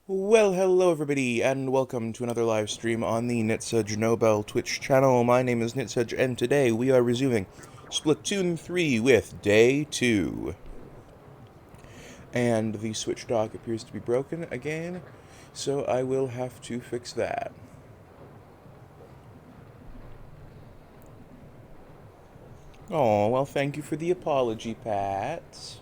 Well, hello everybody, and welcome to another live stream on the Nitsedge Nobel Twitch channel. My name is Nitsedge, and today we are resuming Splatoon 3 with Day 2. And the Switch dock appears to be broken again, so I will have to fix that. Oh, well, thank you for the apology, Pat.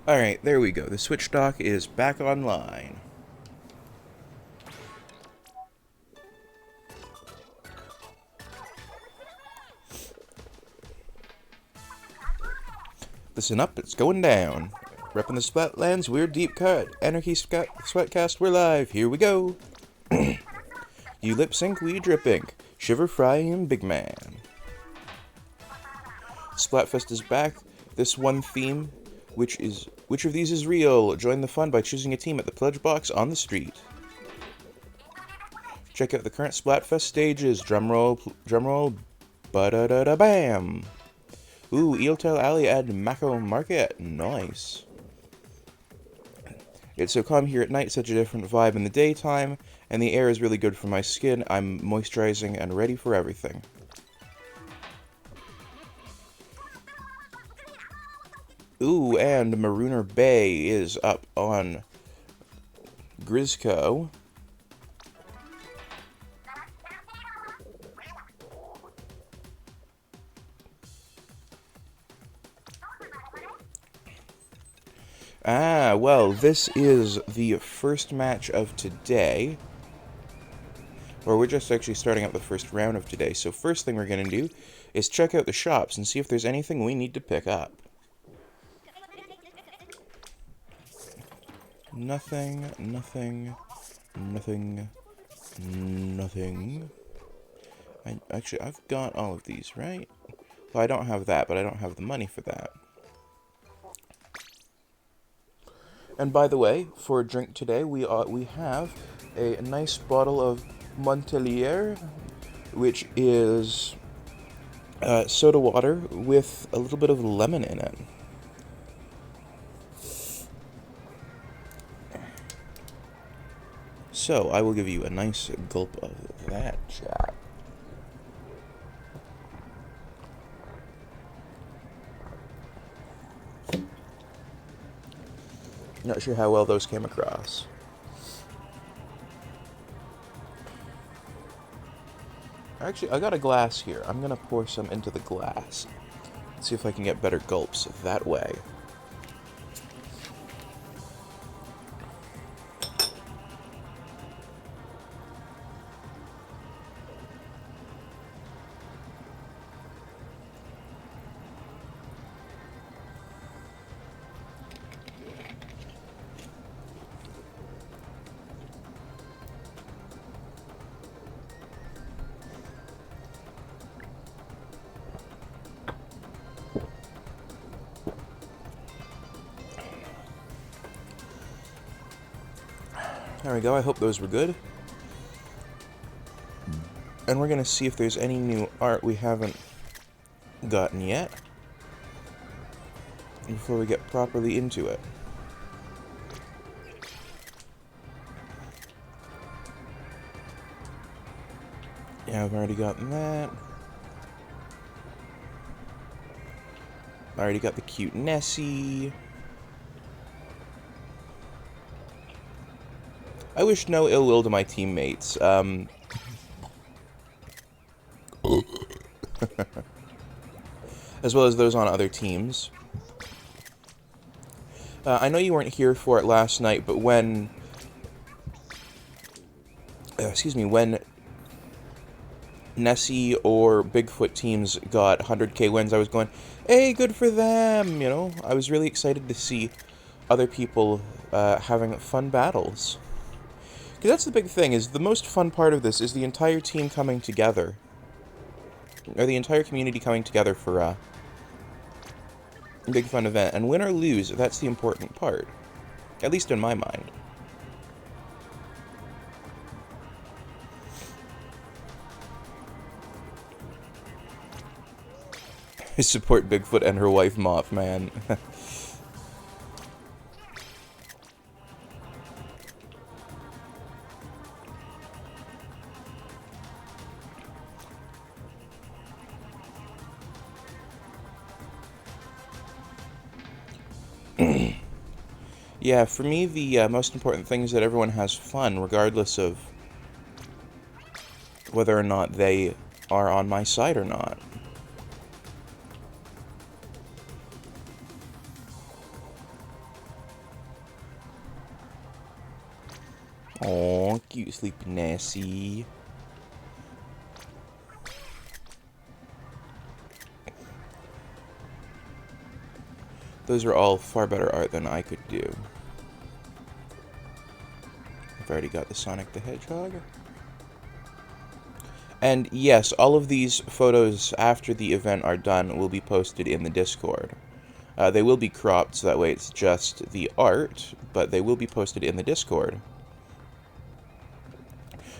Alright, there we go. The Switch dock is back online. Listen up, it's going down. Reppin' the Splatlands, we're deep cut. Anarchy Sweatcast, we're live. Here we go. You lip sync, we drip ink. Shiver, fry, and big man. Splatfest is back. This one theme, which of these is real? Join the fun by choosing a team at the pledge box on the street. Check out the current Splatfest stages. Drumroll, ba-da-da-da-bam. Ooh, Eeltail Alley at Mako Market. Nice. It's so calm here at night, such a different vibe in the daytime, and the air is really good for my skin. I'm moisturizing and ready for everything. Ooh, and Marooner Bay is up on Grisco. Ah, well, this is the first match of today. Or we're just actually starting out the first round of today. So first thing we're going to do is check out the shops and see if there's anything we need to pick up. Nothing. Actually, I've got all of these, right? Well, I don't have that, but I don't have the money for that. And by the way, for a drink today, we have a nice bottle of Montelier, which is soda water with a little bit of lemon in it. So, I will give you a nice gulp of that, chat. Not sure how well those came across. Actually, I got a glass here. I'm gonna pour some into the glass. See if I can get better gulps that way. There we go, I hope those were good. And we're gonna see if there's any new art we haven't gotten yet before we get properly into it. Yeah, I've already gotten that. I already got the cute Nessie. I wish no ill will to my teammates. As well as those on other teams. I know you weren't here for it last night, but when... when Nessie or Bigfoot teams got 100k wins, I was going, hey, good for them, you know? I was really excited to see other people having fun battles. that's the big thing, is the most fun part of this is the entire team coming together. Or the entire community coming together for a big fun event. And win or lose, that's the important part. At least in my mind. I support Bigfoot and her wife Mothman. Yeah, for me, the most important thing is that everyone has fun, regardless of whether or not they are on my side or not. Aw, cute sleepy Nessie. Those are all far better art than I could do. I've already got the Sonic the Hedgehog. And yes, all of these photos after the event are done will be posted in the Discord. They will be cropped, so that way it's just the art, but they will be posted in the Discord.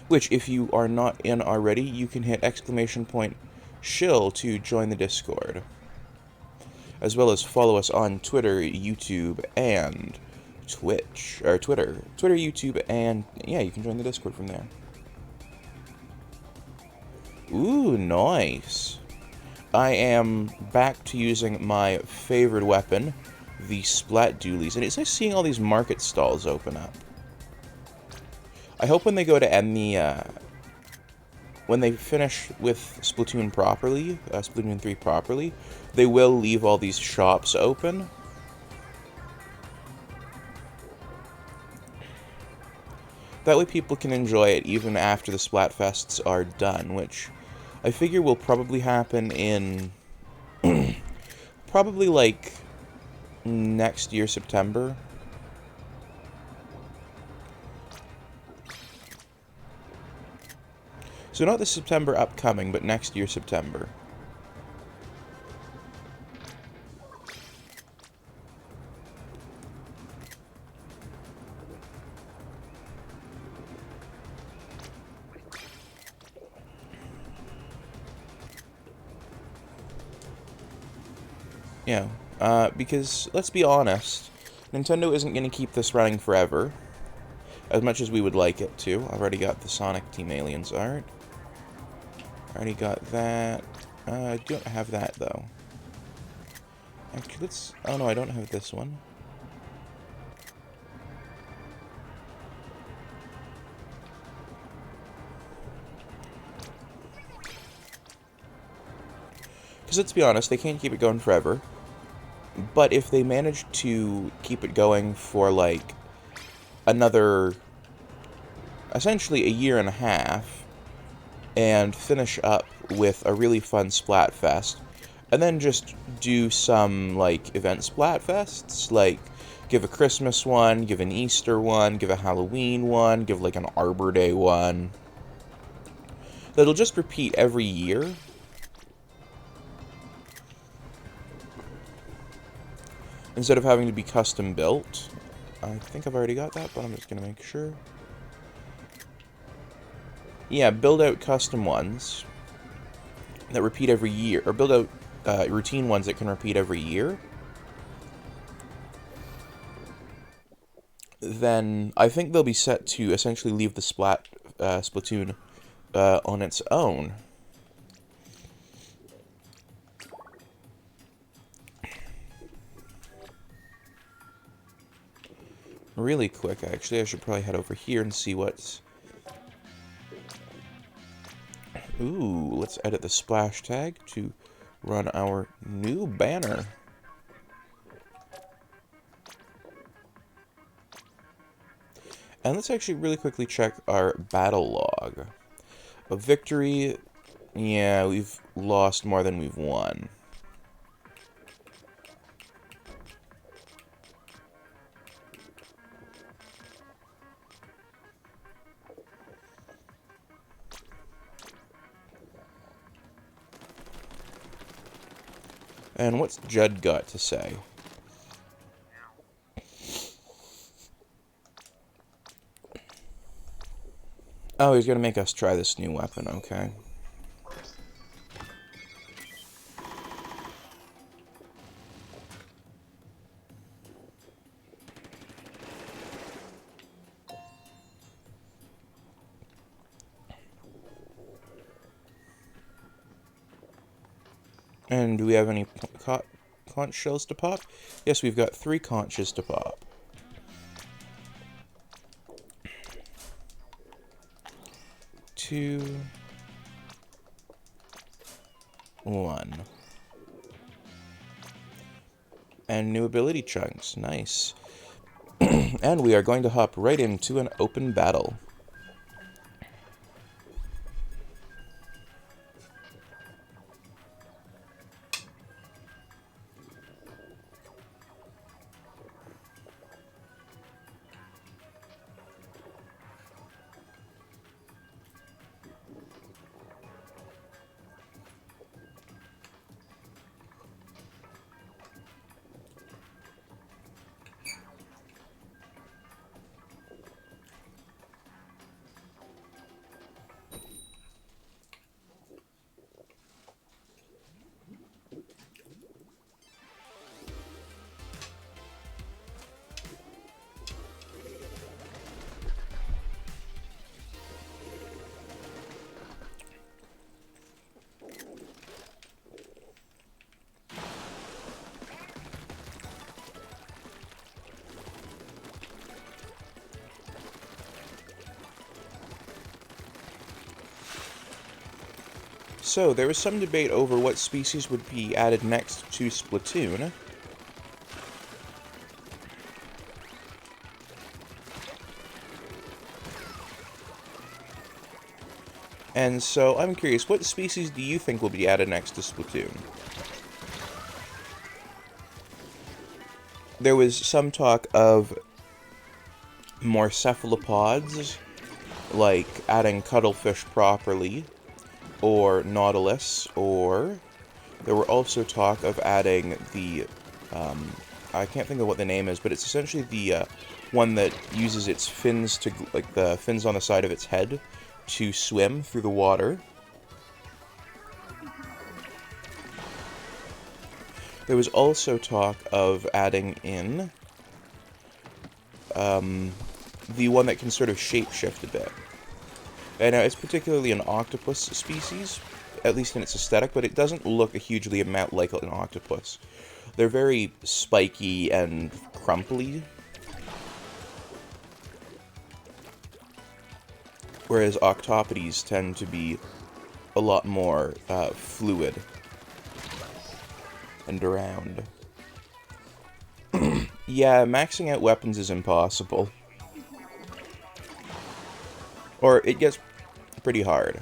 Which, if you are not in already, you can hit !shill to join the Discord. As well as follow us on Twitter, YouTube, and Twitch. Or Twitter, YouTube, and yeah, you can join the Discord from there. Ooh, nice. I am back to using my favorite weapon, the splat doolies, and it's nice seeing all these market stalls open up. I hope when they go to end the, when they finish with Splatoon properly, Splatoon 3 properly, they will leave all these shops open. That way people can enjoy it even after the Splatfests are done, which I figure will probably happen in probably like next year, September. So not the September upcoming, but next year, September. Yeah, because, let's be honest, Nintendo isn't going to keep this running forever, as much as we would like it to. I've already got the Sonic Team Aliens art. Already got that. I don't have that, though. Actually, let's... Oh, no, I don't have this one. Because let's be honest, they can't keep it going forever. But if they manage to keep it going for, like, another... essentially a year and a half, and finish up with a really fun Splatfest, and then just do some, like, event Splatfests, like, give a Christmas one, give an Easter one, give a Halloween one, give, like, an Arbor Day one. That'll just repeat every year. Instead of having to be custom built. I think I've already got that, but I'm just going to make sure. Yeah, build out custom ones that repeat every year, or build out routine ones that can repeat every year. Then I think they'll be set to essentially leave the Splatoon on its own. Really quick, actually, I should probably head over here and see what's... Ooh, let's edit the splash tag to run our new banner. And let's actually really quickly check our battle log. A victory, yeah, we've lost more than we've won. And what's Judd got to say? Oh, he's gonna make us try this new weapon, okay. And do we have any conch shells to pop? Yes, we've got 3 conches to pop. 2, 1. And new ability chunks, nice. And we are going to hop right into an open battle. So, there was some debate over what species would be added next to Splatoon. And so, I'm curious, what species do you think will be added next to Splatoon? There was some talk of more cephalopods, like adding cuttlefish properly, or nautilus, or there were also talk of adding the, I can't think of what the name is, but it's essentially the one that uses its fins to, like the fins on the side of its head, to swim through the water. There was also talk of adding in the one that can sort of shapeshift a bit. And it's particularly an octopus species, at least in its aesthetic, but it doesn't look a hugely amount like an octopus. They're very spiky and crumply, whereas octopodes tend to be a lot more fluid and around. Yeah, maxing out weapons is impossible. Or it gets pretty hard.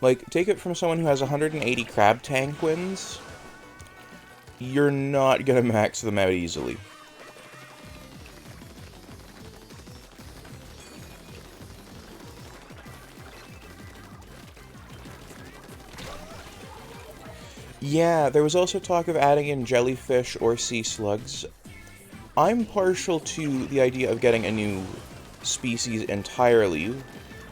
Like, take it from someone who has 180 crab tank wins, you're not gonna max them out easily. Yeah, there was also talk of adding in jellyfish or sea slugs. I'm partial to the idea of getting a new species entirely,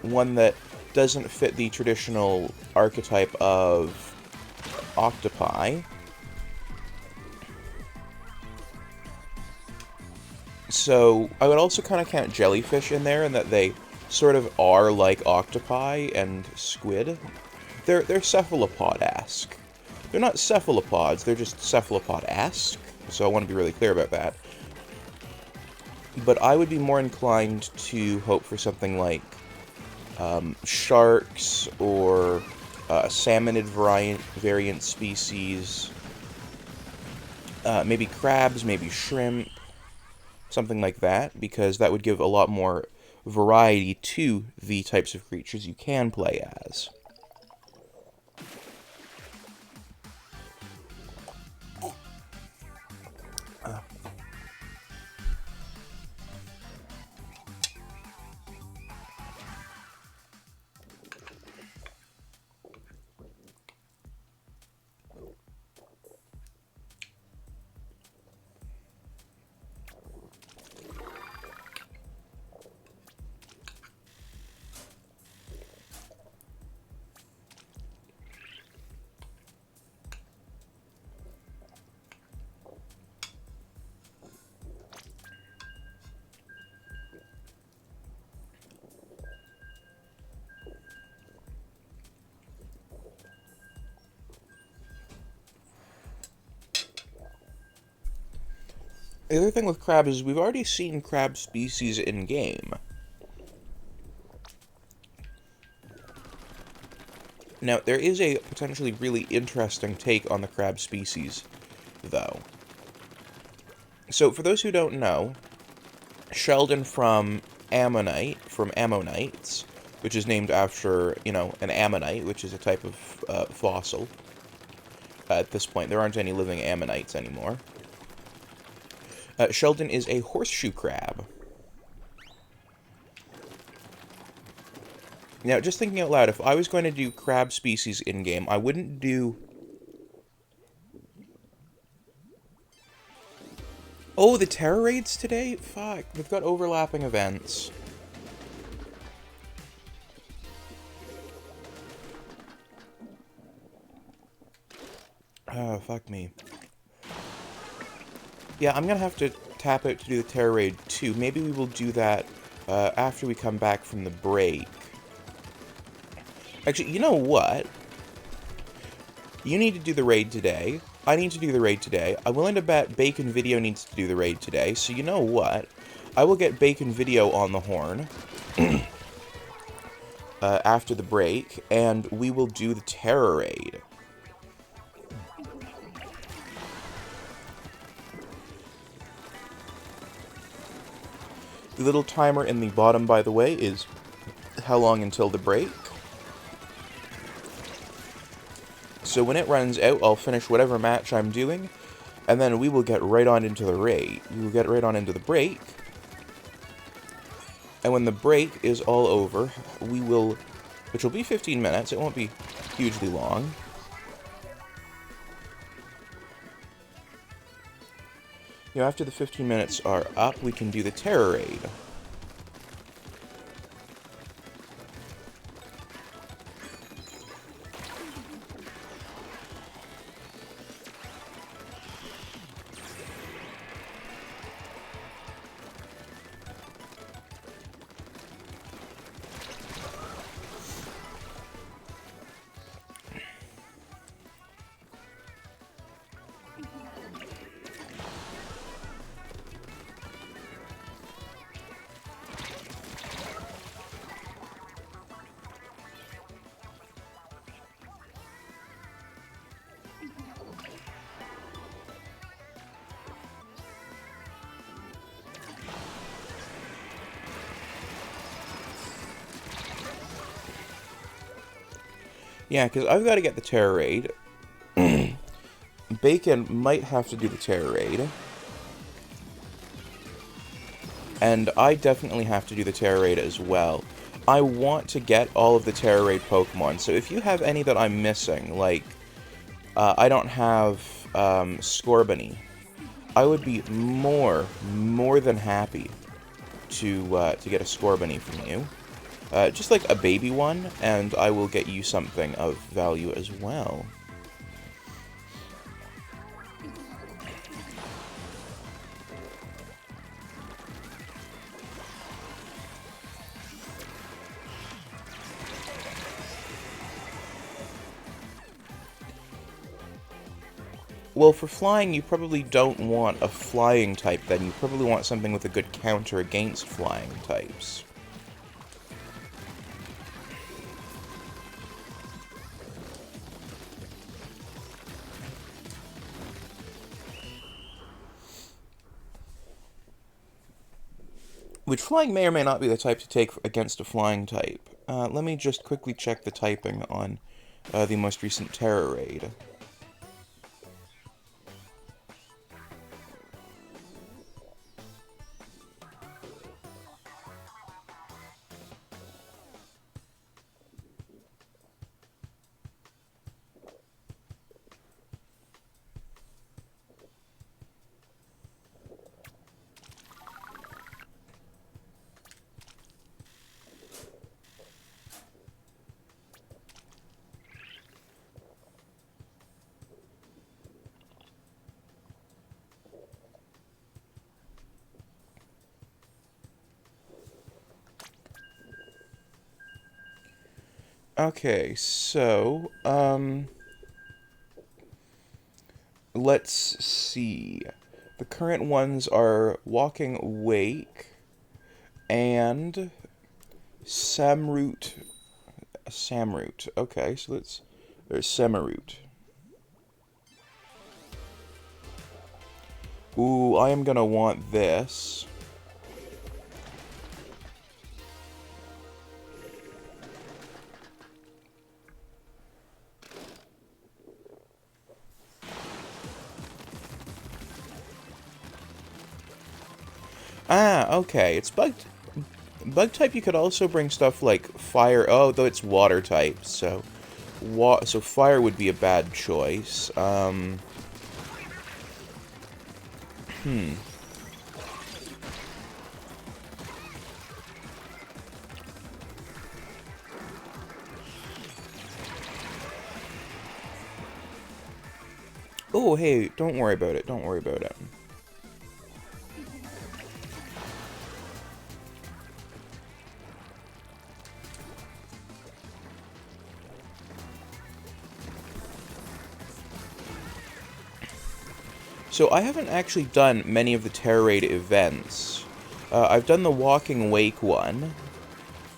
one that doesn't fit the traditional archetype of octopi. So, I would also kind of count jellyfish in there, in that they sort of are like octopi and squid. They're cephalopod-esque. They're not cephalopods, they're just cephalopod-esque, so I want to be really clear about that. But I would be more inclined to hope for something like sharks or salmonid variant species, maybe crabs, maybe shrimp, something like that, because that would give a lot more variety to the types of creatures you can play as. The other thing with crabs is we've already seen crab species in-game. Now, there is a potentially really interesting take on the crab species, though. So, for those who don't know, Sheldon from Ammonites, which is named after, an ammonite, which is a type of fossil. At this point, there aren't any living ammonites anymore. Sheldon is a horseshoe crab. Now, just thinking out loud, if I was going to do crab species in-game, I wouldn't do... Oh, the Terror Raids today? Fuck, they've got overlapping events. Oh, fuck me. Yeah, I'm gonna have to tap out to do the Terror Raid too. Maybe we will do that after we come back from the break. Actually, you know what? You need to do the raid today. I need to do the raid today. I'm willing to bet Bacon Video needs to do the raid today. So you know what? I will get Bacon Video on the horn after the break, and we will do the Terror Raid. The little timer in the bottom, by the way, is how long until the break. So when it runs out, I'll finish whatever match I'm doing, and then we will get right on into the raid. We will get right on into the break. And when the break is all over, we will, which will be 15 minutes, it won't be hugely long. After the 15 minutes are up, we can do the Terror Raid. Yeah, because I've got to get the Terror Raid. Bacon might have to do the Terror Raid. And I definitely have to do the Terror Raid as well. I want to get all of the Terror Raid Pokemon, so if you have any that I'm missing, like, I don't have Scorbunny, I would be more than happy to get a Scorbunny from you. Just like a baby one, and I will get you something of value as well. Well, for flying, you probably don't want a flying type, then. You probably want something with a good counter against flying types. Which flying may or may not be the type to take against a flying type. Let me just quickly check the typing on the most recent Terror Raid. Okay, so, let's see. The current ones are Walking Wake and Samroot. Samroot. Okay, so there's Samaroot. Ooh, I am gonna want this. Ah, okay. It's bugged. Bug type, you could also bring stuff like fire. Oh, though it's water type, so so fire would be a bad choice. Hmm. Oh, hey, don't worry about it. Don't worry about it. So I haven't actually done many of the Terror Raid events. I've done the Walking Wake one.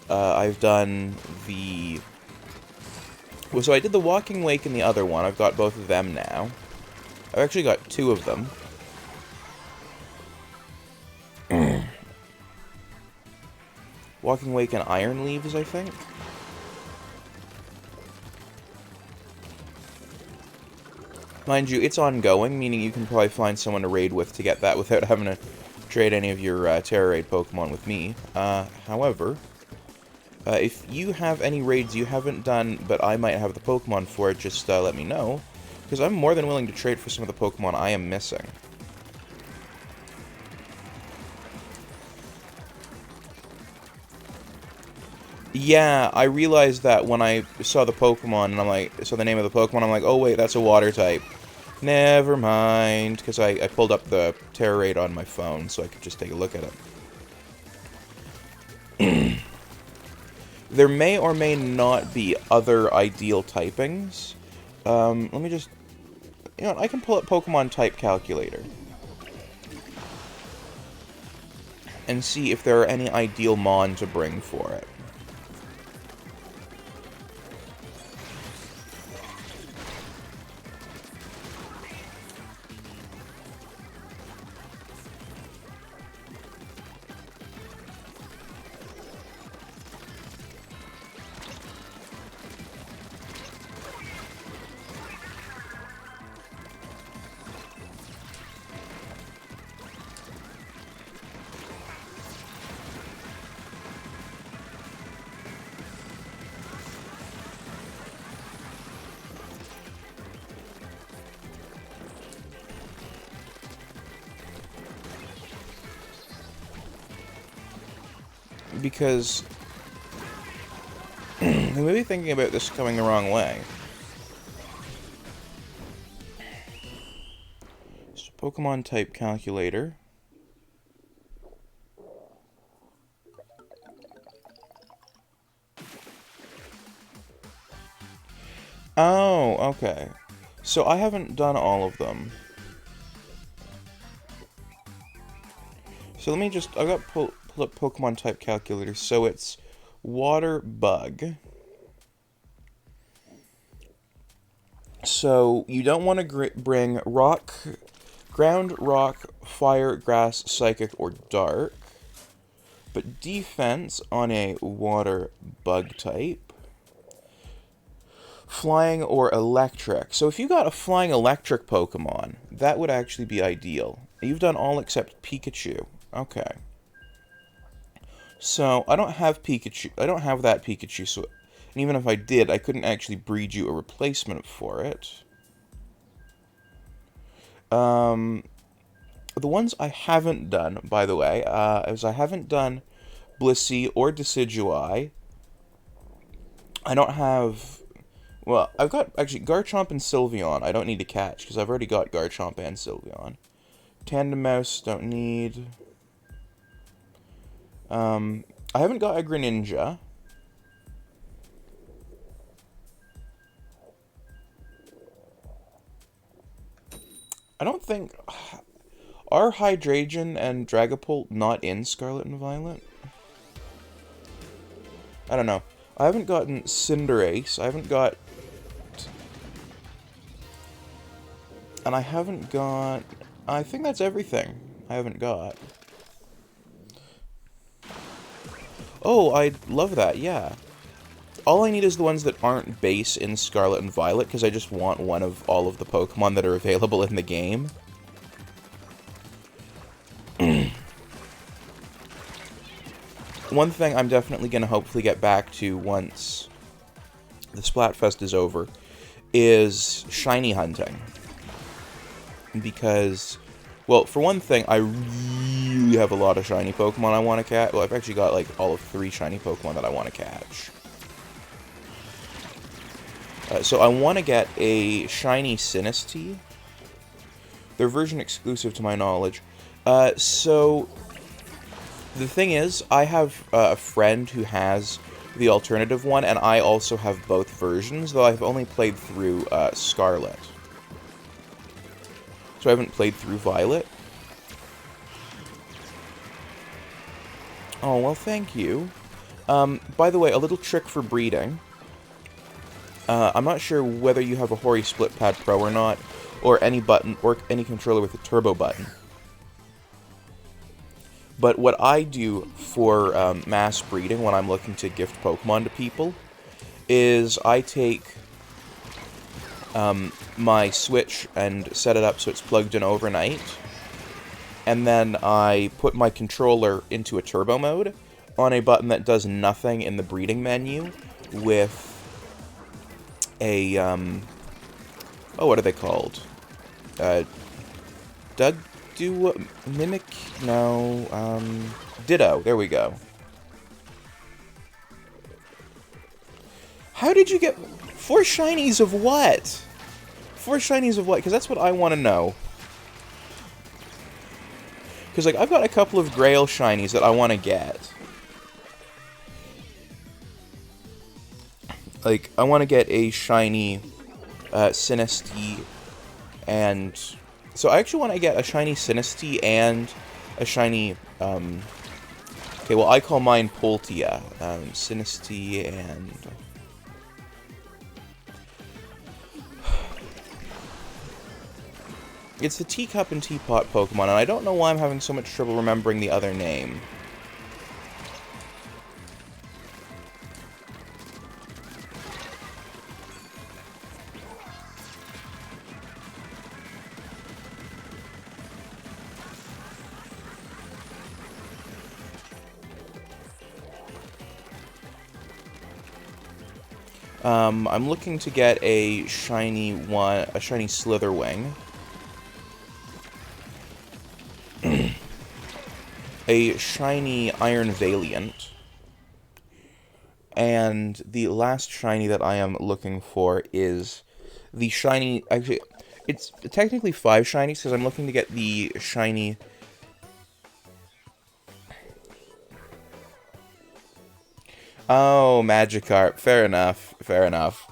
I've done the... Well, so I did the Walking Wake and the other one. I've got both of them now. I've actually got two of them. Walking Wake and Iron Leaves, I think. Mind you, it's ongoing, meaning you can probably find someone to raid with to get that without having to trade any of your Terror Raid Pokemon with me. However, if you have any raids you haven't done, but I might have the Pokemon for it, just let me know. Because I'm more than willing to trade for some of the Pokemon I am missing. Yeah, I realized that when I saw the Pokemon, and I'm like, saw the name of the Pokemon, I'm like, oh wait, that's a water type. Never mind, because I pulled up the Terror Raid on my phone, so I could just take a look at it. There may or may not be other ideal typings. Let me just... You know, I can pull up Pokemon Type Calculator. And see if there are any ideal Mon to bring for it. Because they may be thinking about this coming the wrong way. So Pokemon Type Calculator. Oh, okay. So I haven't done all of them. So let me just... I've got pull up Pokemon Type Calculator. So it's Water Bug. So you don't want to bring Rock, Ground, Rock, Fire, Grass, Psychic, or Dark. But defense on a Water Bug type. Flying or Electric. So if you got a Flying Electric Pokemon, that would actually be ideal. You've done all except Pikachu. Okay. So, I don't have Pikachu. I don't have that Pikachu, so... And even if I did, I couldn't actually breed you a replacement for it. The ones I haven't done, by the way, is I haven't done Blissey or Decidueye. I don't have... Well, I've got, actually, Garchomp and Sylveon I don't need to catch, because I've already got Garchomp and Sylveon. Tandemaus, don't need... I haven't got a Greninja. I don't think... Are Hydrangea and Dragapult not in Scarlet and Violet? I don't know. I haven't gotten Cinderace. I haven't got... And I haven't got... I think that's everything I haven't got. Oh, I love that, yeah. All I need is the ones that aren't base in Scarlet and Violet, because I just want one of all of the Pokemon that are available in the game. One thing I'm definitely going to hopefully get back to once the Splatfest is over is shiny hunting. Because, well, for one thing, I really have a lot of shiny Pokemon I want to catch. Well, I've actually got, like, all of 3 shiny Pokemon that I want to catch. So I want to get a shiny Sinistea. They're version exclusive to my knowledge. So the thing is, I have a friend who has the alternative one, and I also have both versions, though I've only played through Scarlet. So I haven't played through Violet. Oh, well, thank you. By the way, a little trick for breeding. I'm not sure whether you have a Hori Split Pad Pro or not, or any button, or any controller with a turbo button. But what I do for mass breeding when I'm looking to gift Pokemon to people is I take my Switch and set it up so it's plugged in overnight, and then I put my controller into a turbo mode on a button that does nothing in the breeding menu with a, oh, what are they called? Mimic? No, Ditto. There we go. How did you get 4 shinies of what? 4 shinies of what? Because that's what I want to know. Because, like, I've got a couple of Grail shinies that I want to get. Like, I want to get a shiny Sinistea, and... So I actually want to get a shiny Sinistea and a shiny... okay, well, I call mine Poltea. Sinistea and... It's the Teacup and Teapot Pokemon, and I don't know why I'm having so much trouble remembering the other name. I'm looking to get a shiny Slitherwing. A shiny Iron Valiant. And the last shiny that I am looking for is the shiny... Actually, it's technically 5 shinies, because I'm looking to get the shiny... Oh, Magikarp. Fair enough. Fair enough.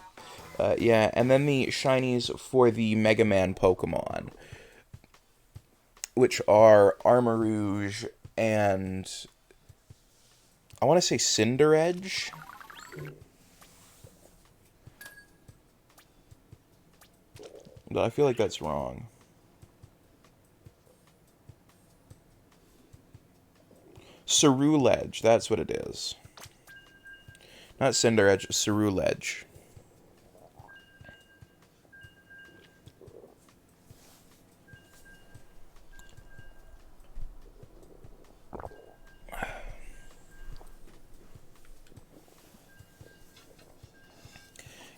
Yeah, and then the shinies for the Mega Man Pokemon, which are Armarouge and... I want to say Cinderedge? But I feel like that's wrong. Ceruledge, that's what it is. Not Cinderedge, Ceruledge.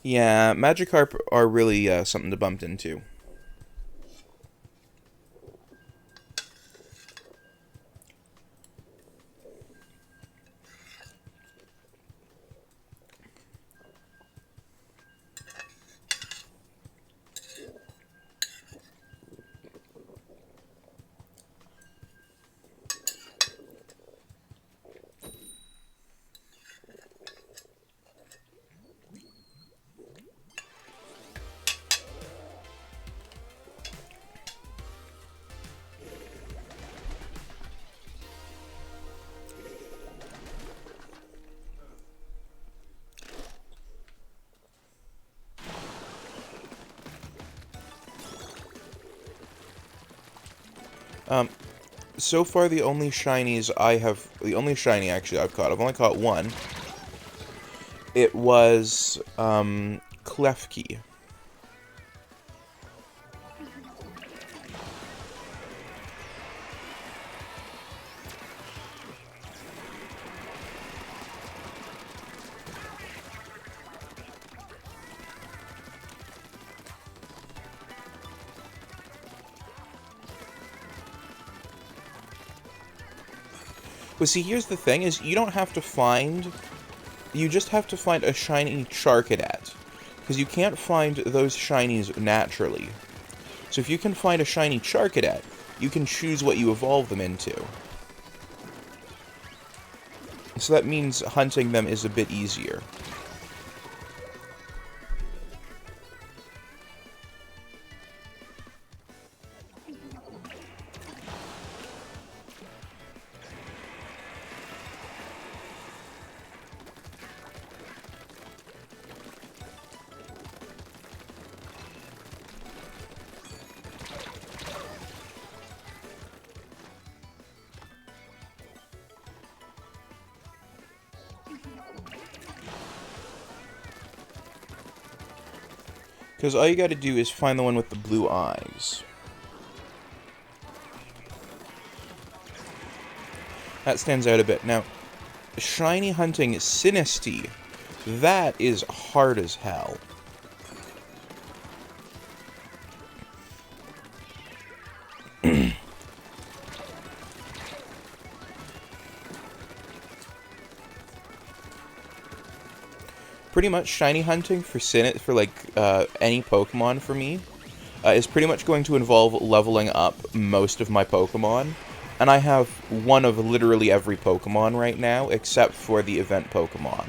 Yeah, Magikarp are really something to bump into. So far, the only shiny actually I've caught, I've only caught one. It was, Klefki. Well, see, here's the thing, is you don't have to find... You just have to find a shiny Charcadet. Because you can't find those shinies naturally. So if you can find a shiny Charcadet, you can choose what you evolve them into. So that means hunting them is a bit easier. Because all you gotta do is find the one with the blue eyes. That stands out a bit. Now, shiny hunting Sinistea, that is hard as hell. Pretty much shiny hunting for any Pokemon for me is pretty much going to involve leveling up most of my Pokemon. And I have one of literally every Pokemon right now, except for the event Pokemon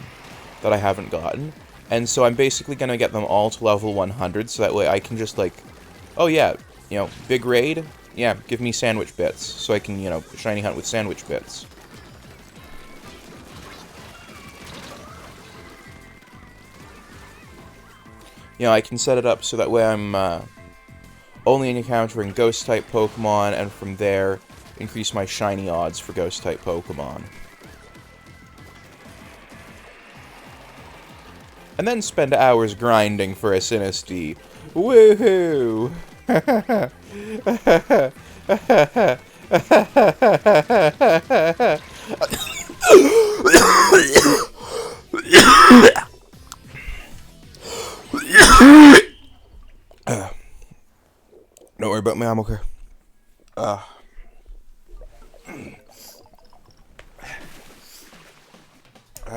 that I haven't gotten. And so I'm basically going to get them all to level 100, so that way I can just, like, oh yeah, you know, big raid? Yeah, give me sandwich bits, so I can, you know, shiny hunt with sandwich bits. You know, I can set it up so that way I'm only encountering Ghost-type Pokemon, and from there, increase my shiny odds for Ghost-type Pokemon. And then spend hours grinding for a Sinistea. Woohoo! Don't worry about me, I'm okay. I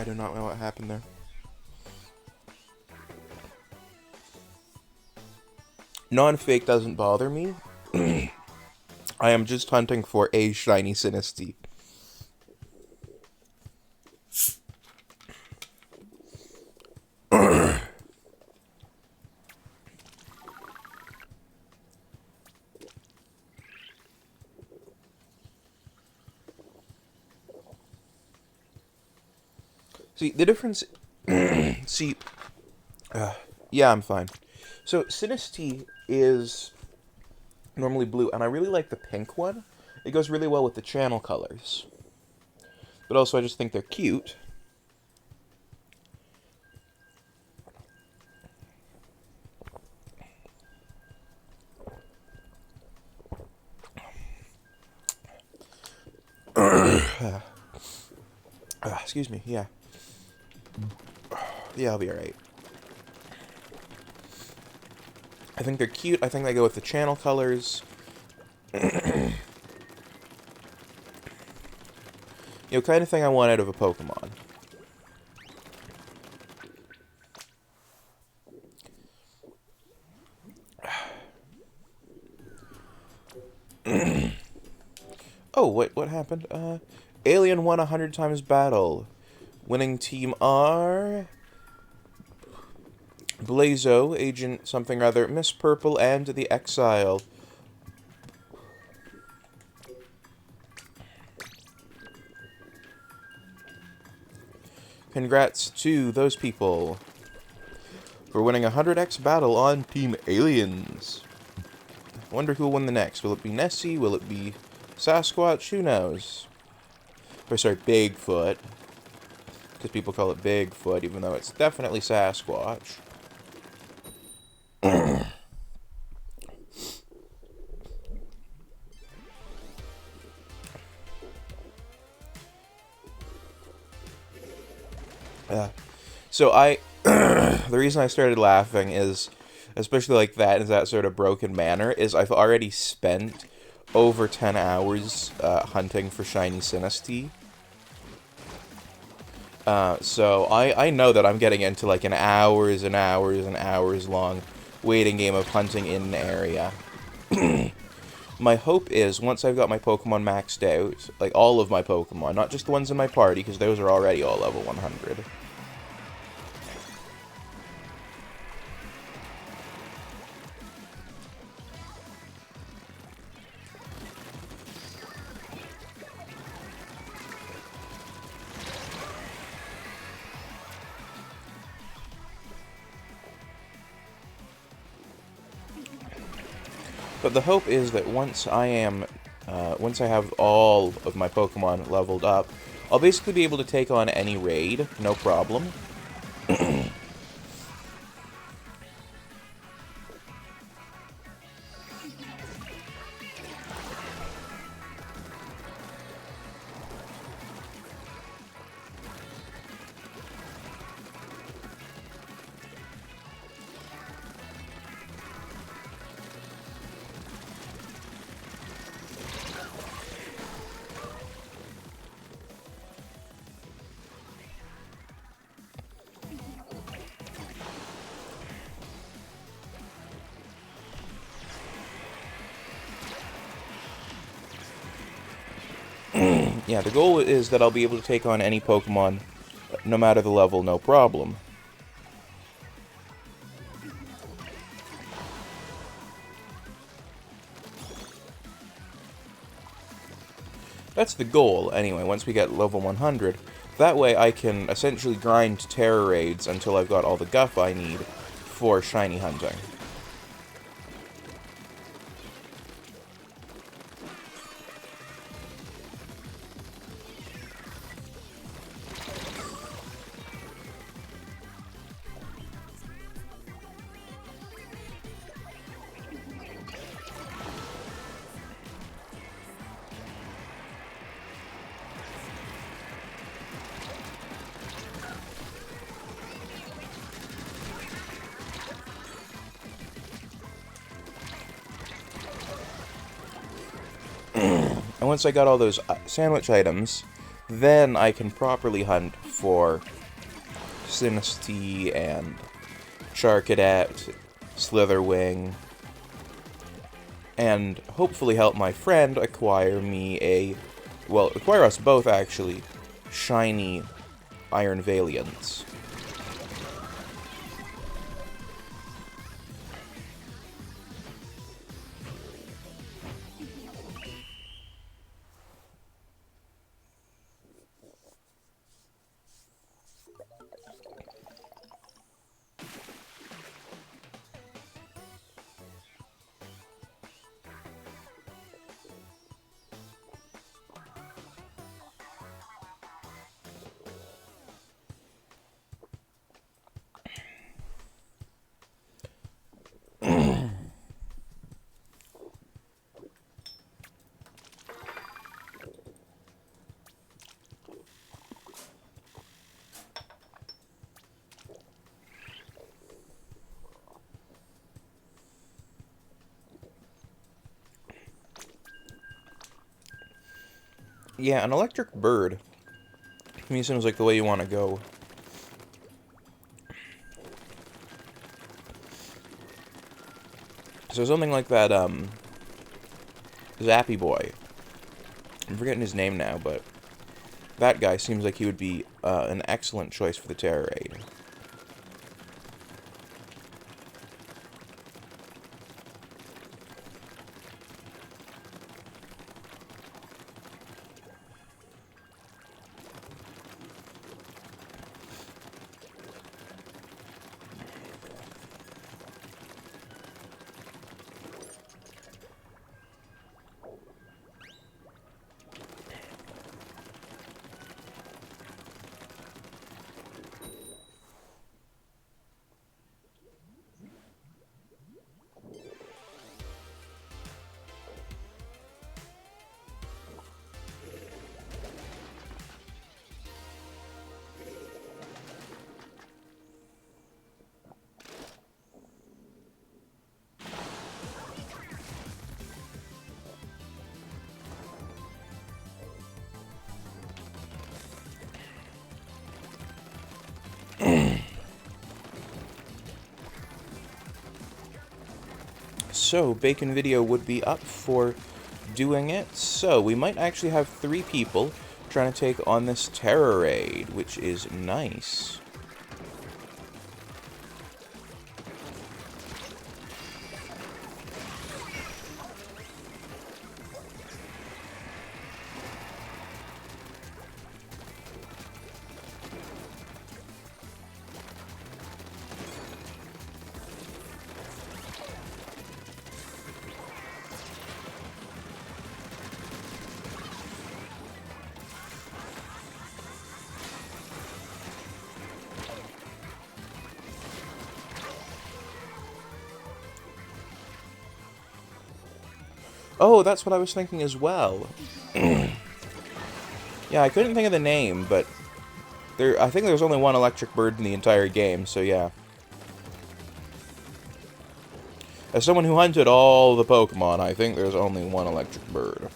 do not know what happened there. Non-fake doesn't bother me. I am just hunting for a shiny Sinistea. See, the difference... See... yeah, I'm fine. So, Sinistea is normally blue, and I really like the pink one. It goes really well with the channel colors. But also, I just think they're cute. Excuse me, yeah. Yeah, I'll be alright. I think they're cute. I think they go with the channel colors. You know, kind of thing I want out of a Pokemon. Oh, what happened? Alien won 100 times battle. Winning team are... Blazo, Agent something rather, Miss Purple, and the Exile. Congrats to those people for winning a 100x battle on Team Aliens. I wonder who will win the next. Will it be Nessie? Will it be Sasquatch? Who knows? Or sorry, Bigfoot. Because people call it Bigfoot, even though it's definitely Sasquatch. So the reason I started laughing is, especially like that, in that sort of broken manner, is I've already spent over 10 hours hunting for shiny Sinistea. So I know that I'm getting into like an hours and hours and hours long waiting game of hunting in an area. My hope is, once I've got my Pokemon maxed out, like all of my Pokemon, not just the ones in my party, because those are already all level 100. But the hope is that once I have all of my Pokemon leveled up, I'll basically be able to take on any raid, no problem. Yeah, the goal is that I'll be able to take on any Pokemon, no matter the level, no problem. That's the goal, anyway, once we get level 100. That way I can essentially grind Terror Raids until I've got all the guff I need for shiny hunting. And once I got all those sandwich items, then I can properly hunt for Sinistea and Charcadet, Slitherwing, and hopefully help my friend acquire acquire us both, actually, shiny Iron Valiants. Yeah, an electric bird. To me seems like the way you want to go. So something like that, Zappy Boy. I'm forgetting his name now, but that guy seems like he would be an excellent choice for the Terror Raid. so Bacon Video would be up for doing it. So we might actually have 3 people trying to take on this terror raid, which is nice. Oh, that's what I was thinking as well. Yeah, I couldn't think of the name, but I think there's only one electric bird in the entire game, so yeah. As someone who hunted all the Pokemon, I think there's only one electric bird.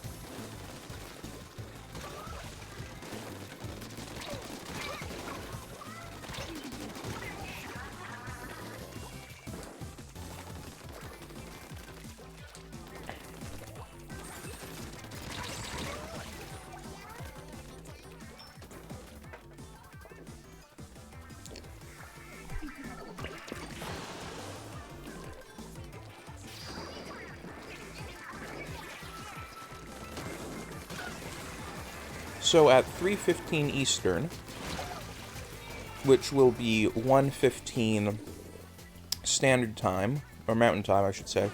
So at 3:15 Eastern, which will be 1:15 Standard Time, or Mountain Time, I should say,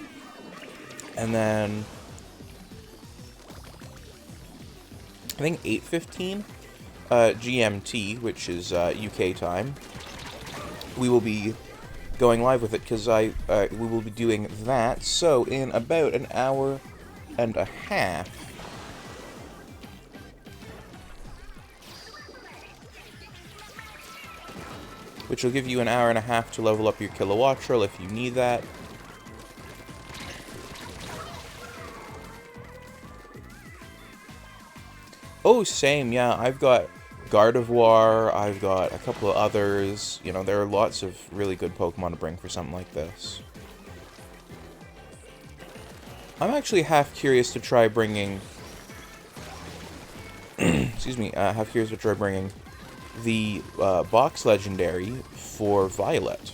and then I think 8:15 GMT, which is UK time, we will be going live with it, because we will be doing that. So in about an hour and a half, which will give you an hour and a half to level up your Kilowattrel if you need that. Oh, same, yeah, I've got Gardevoir, I've got a couple of others. You know, there are lots of really good Pokemon to bring for something like this. I'm actually half curious to try bringing... excuse me, half curious to try bringing the box legendary for Violet.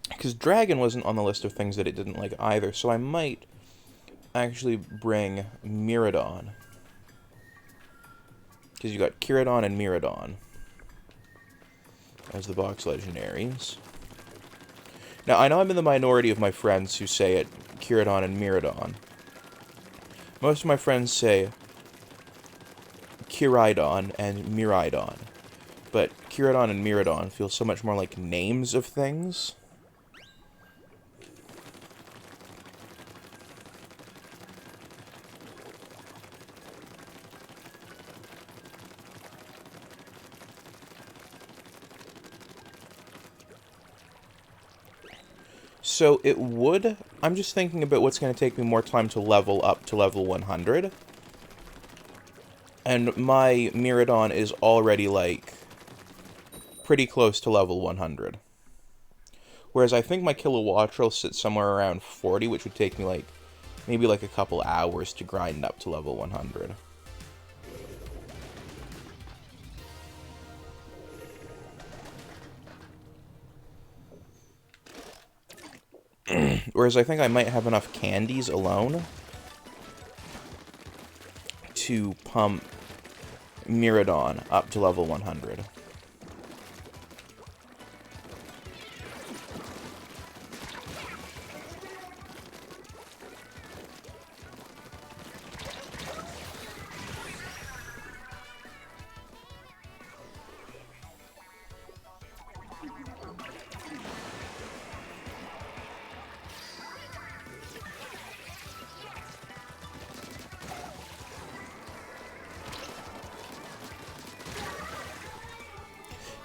Because Dragon wasn't on the list of things that it didn't like either, so I might actually bring Miraidon. Because you got Kiradon and Miraidon as the box legendaries. Now, I know I'm in the minority of my friends who say it Kiradon and Miraidon. Most of my friends say Kiraidon and Miraidon. But Kiradon and Miraidon feel so much more like names of things. So it would... I'm just thinking about what's going to take me more time to level up to level 100. And my Miraidon is already, like, pretty close to level 100. Whereas I think my Kilowattrel sits somewhere around 40, which would take me, like, maybe like a couple hours to grind up to level 100. Whereas I think I might have enough candies alone to pump Miraidon up to level 100.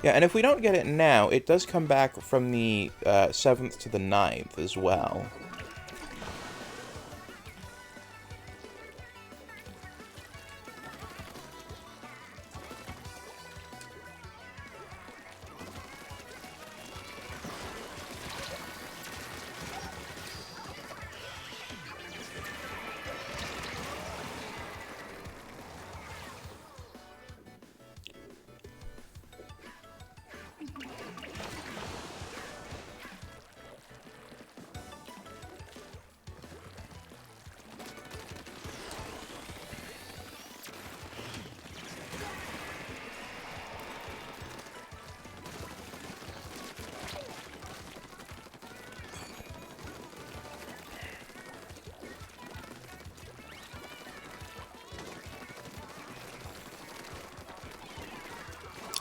Yeah, and if we don't get it now, it does come back from the 7th to the 9th as well.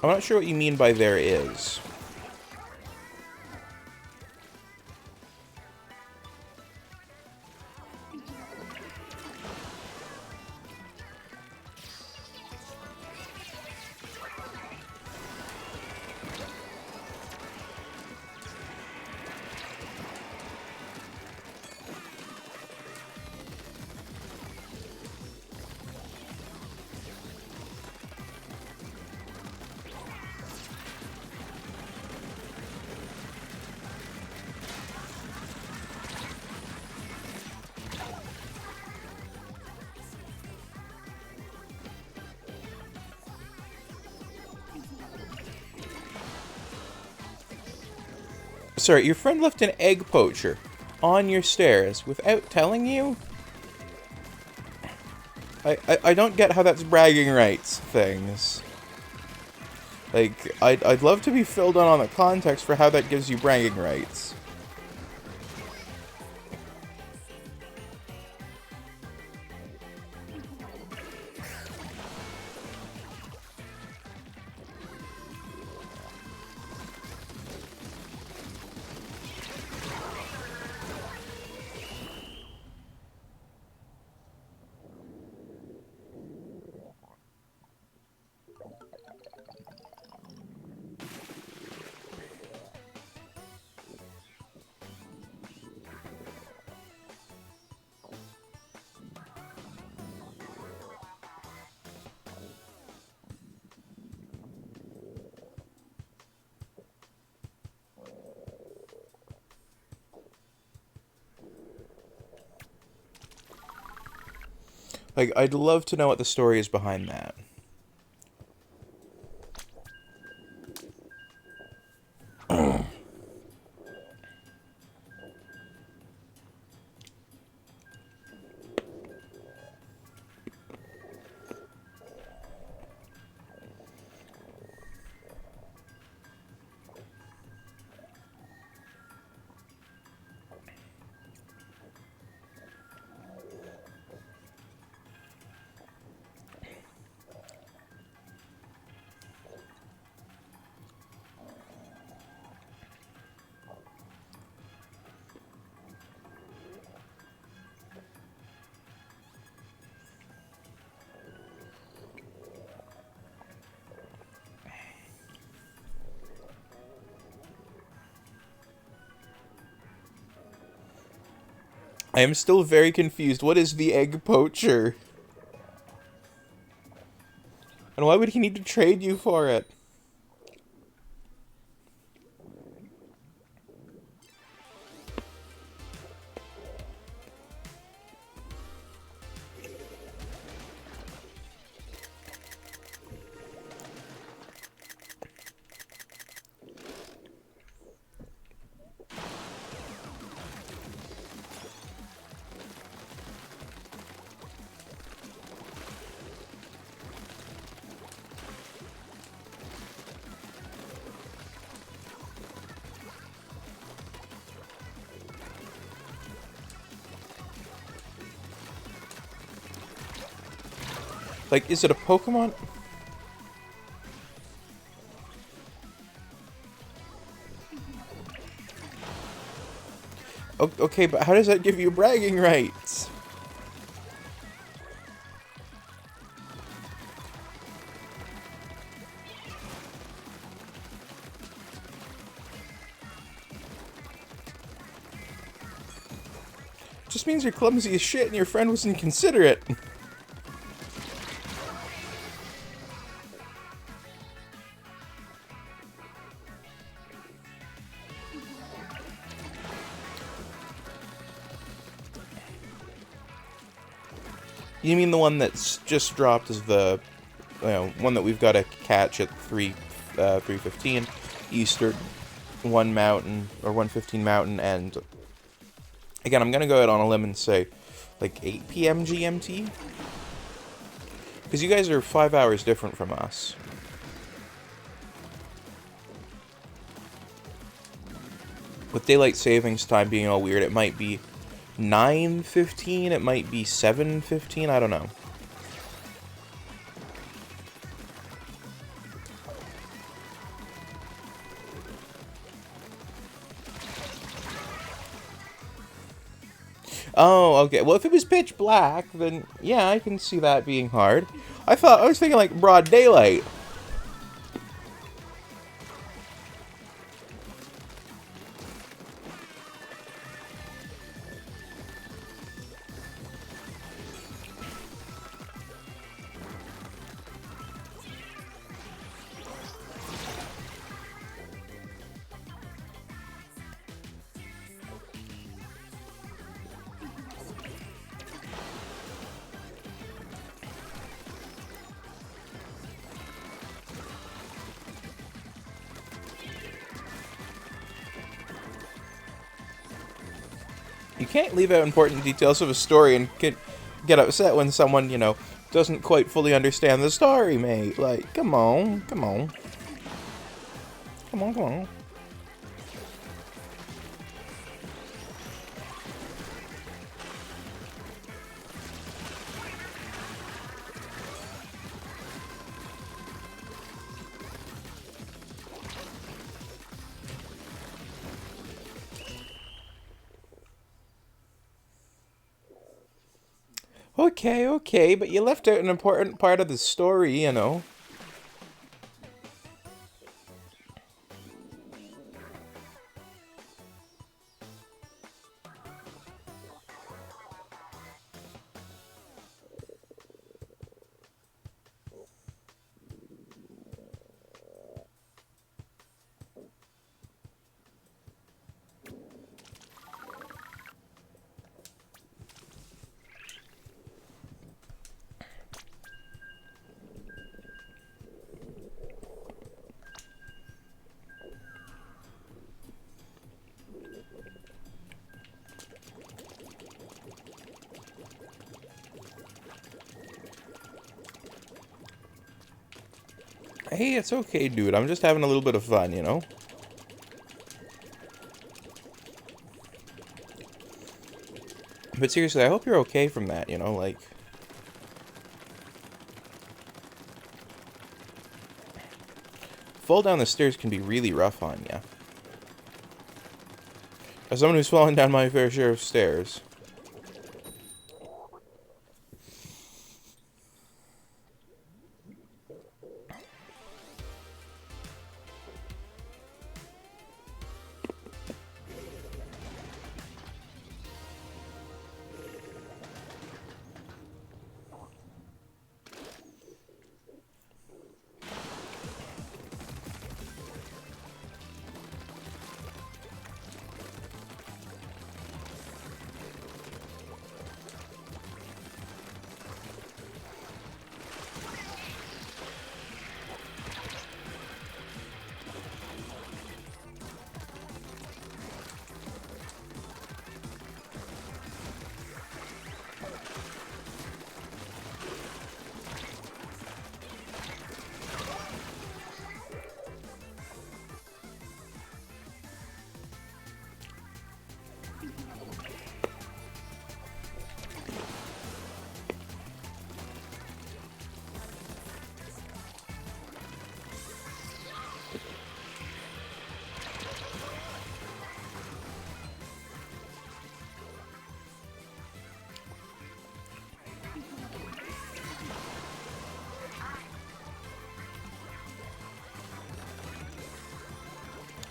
I'm not sure what you mean by there is. Sorry, your friend left an egg poacher on your stairs without telling you? I don't get how that's bragging rights things. Like, I'd love to be filled in on the context for how that gives you bragging rights. Like, I'd love to know what the story is behind that. I am still very confused. What is the egg poacher? And why would he need to trade you for it? Like, is it a Pokemon? Okay, but how does that give you bragging rights? just means you're clumsy as shit and your friend was inconsiderate. You mean the one that's just dropped as the, one that we've got to catch at 3:15 Eastern, 1 Mountain, or 1:15 Mountain, and again, I'm gonna go out on a limb and say, like 8 p.m. GMT? Because you guys are 5 hours different from us. With daylight savings time being all weird, it might be 9:15, it might be 7:15, I don't know. Oh, okay. Well, if it was pitch black, then yeah, I can see that being hard. I was thinking like broad daylight. You can't leave out important details of a story and get upset when someone, doesn't quite fully understand the story, mate. Like, come on, come on. Come on, come on. Okay, but you left out an important part of the story, Hey, it's okay, dude. I'm just having a little bit of fun, But seriously, I hope you're okay from that, like... Fall down the stairs can be really rough on you. As someone who's fallen down my fair share of stairs...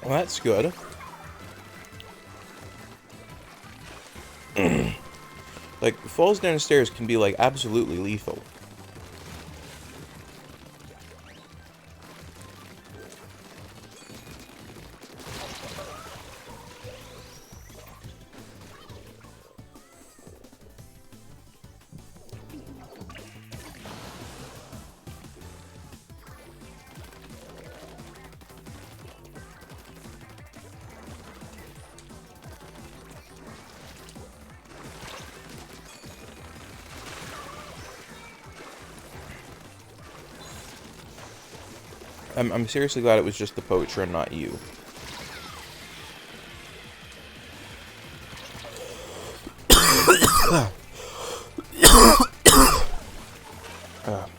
Well, that's good. Like, falls downstairs can be, like, absolutely lethal. I'm seriously glad it was just the poacher and not you.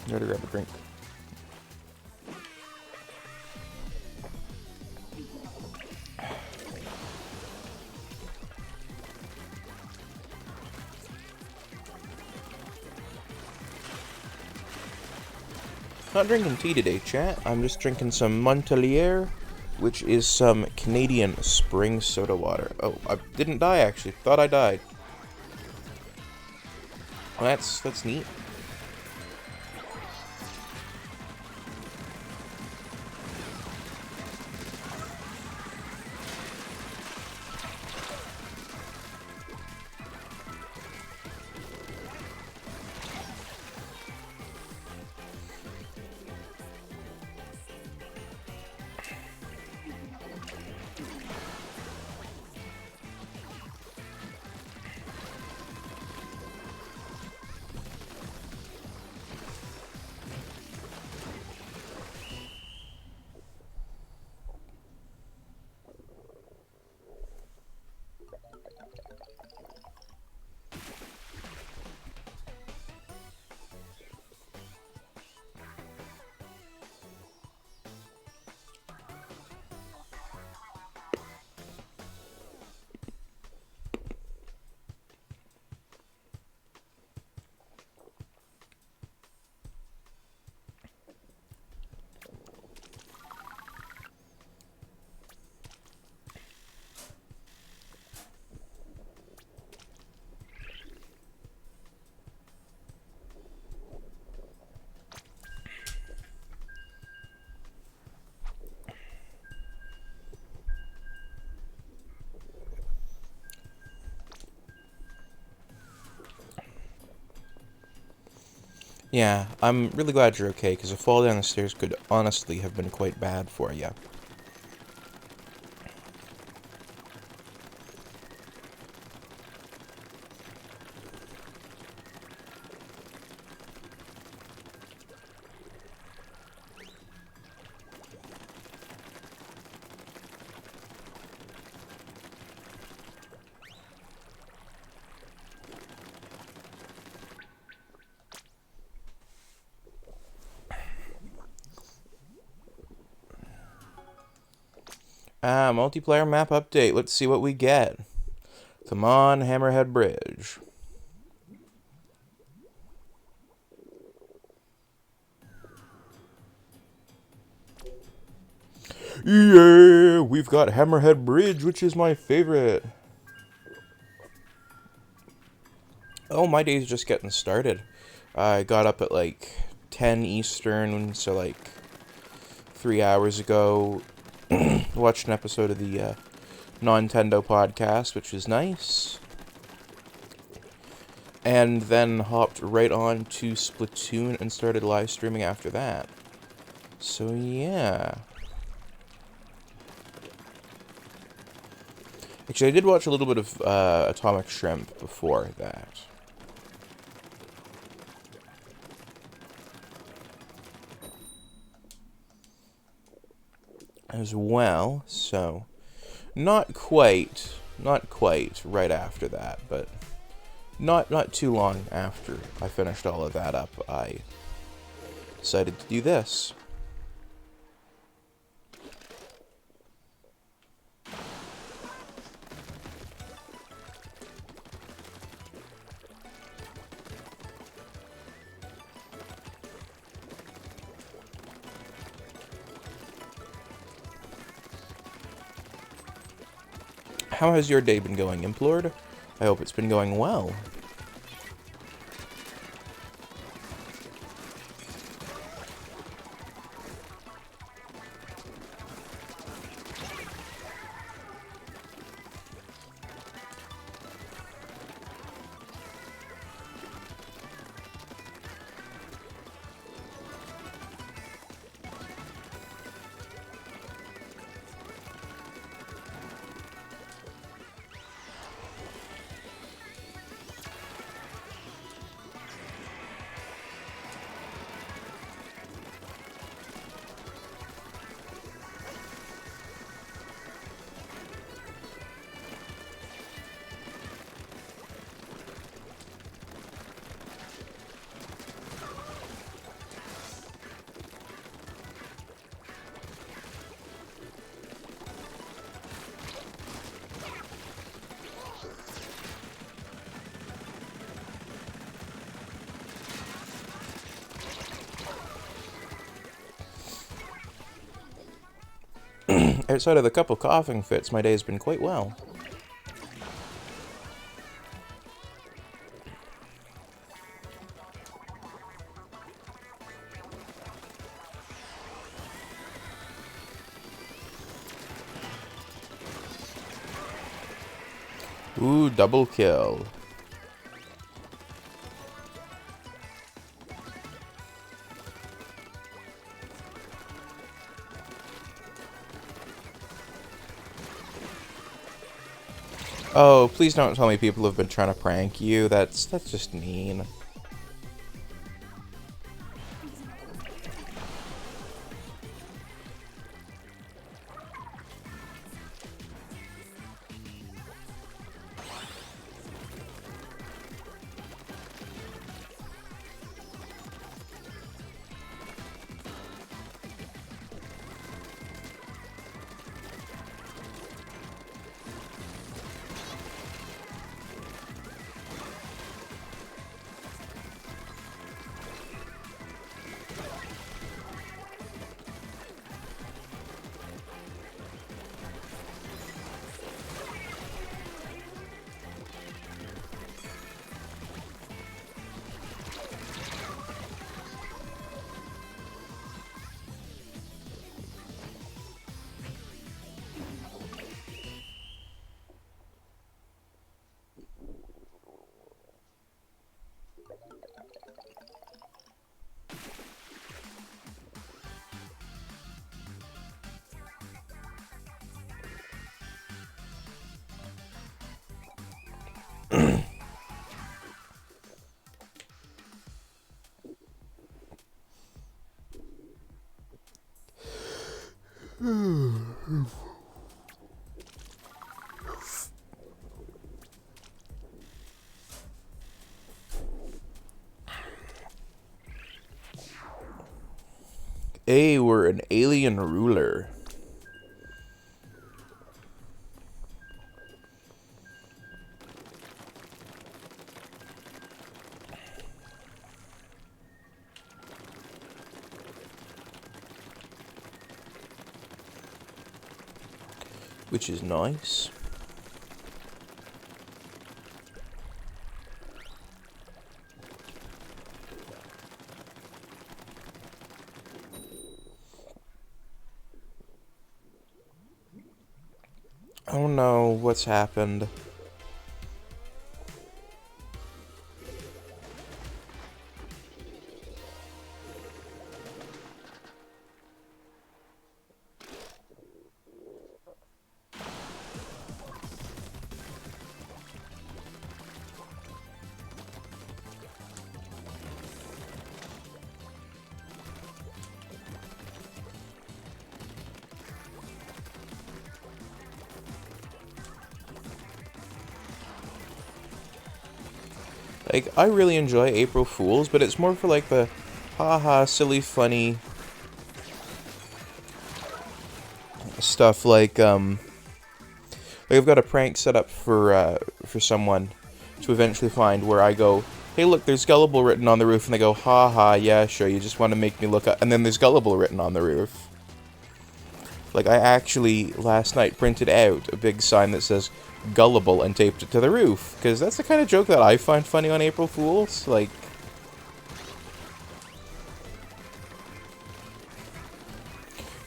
Gotta grab a drink. Not drinking tea today, chat. I'm just drinking some Montelier, which is some Canadian spring soda water. Oh, I didn't die, actually. Thought I died. Well, that's neat. Yeah, I'm really glad you're okay, because a fall down the stairs could honestly have been quite bad for you. Multiplayer map update. Let's see what we get. Come on, Hammerhead Bridge. Yeah, we've got Hammerhead Bridge, which is my favorite. Oh, my day's just getting started. I got up at like 10 Eastern, so like 3 hours ago. Watched an episode of the Nintendo podcast, which was nice. And then hopped right on to Splatoon and started live streaming after that. So yeah. Actually, I did watch a little bit of Atomic Shrimp before that. As well, so not quite right after that, but not too long after I finished all of that up, I decided to do this. How has your day been going, Implord? I hope it's been going well. Outside of the couple coughing fits, my day has been quite well. Ooh, double kill. Oh, please don't tell me people have been trying to prank you. That's just mean. Hey, we're an alien ruler. Which is nice. Oh no, what's happened? Like, I really enjoy April Fools, but it's more for, like, the haha, silly, funny stuff, like, I've got a prank set up for someone to eventually find where I go, hey, look, there's Gullible written on the roof, and they go, haha, yeah, sure, you just want to make me look up, and then there's Gullible written on the roof. Like, I actually, last night, printed out a big sign that says Gullible and taped it to the roof, because that's the kind of joke that I find funny on April Fools. Like,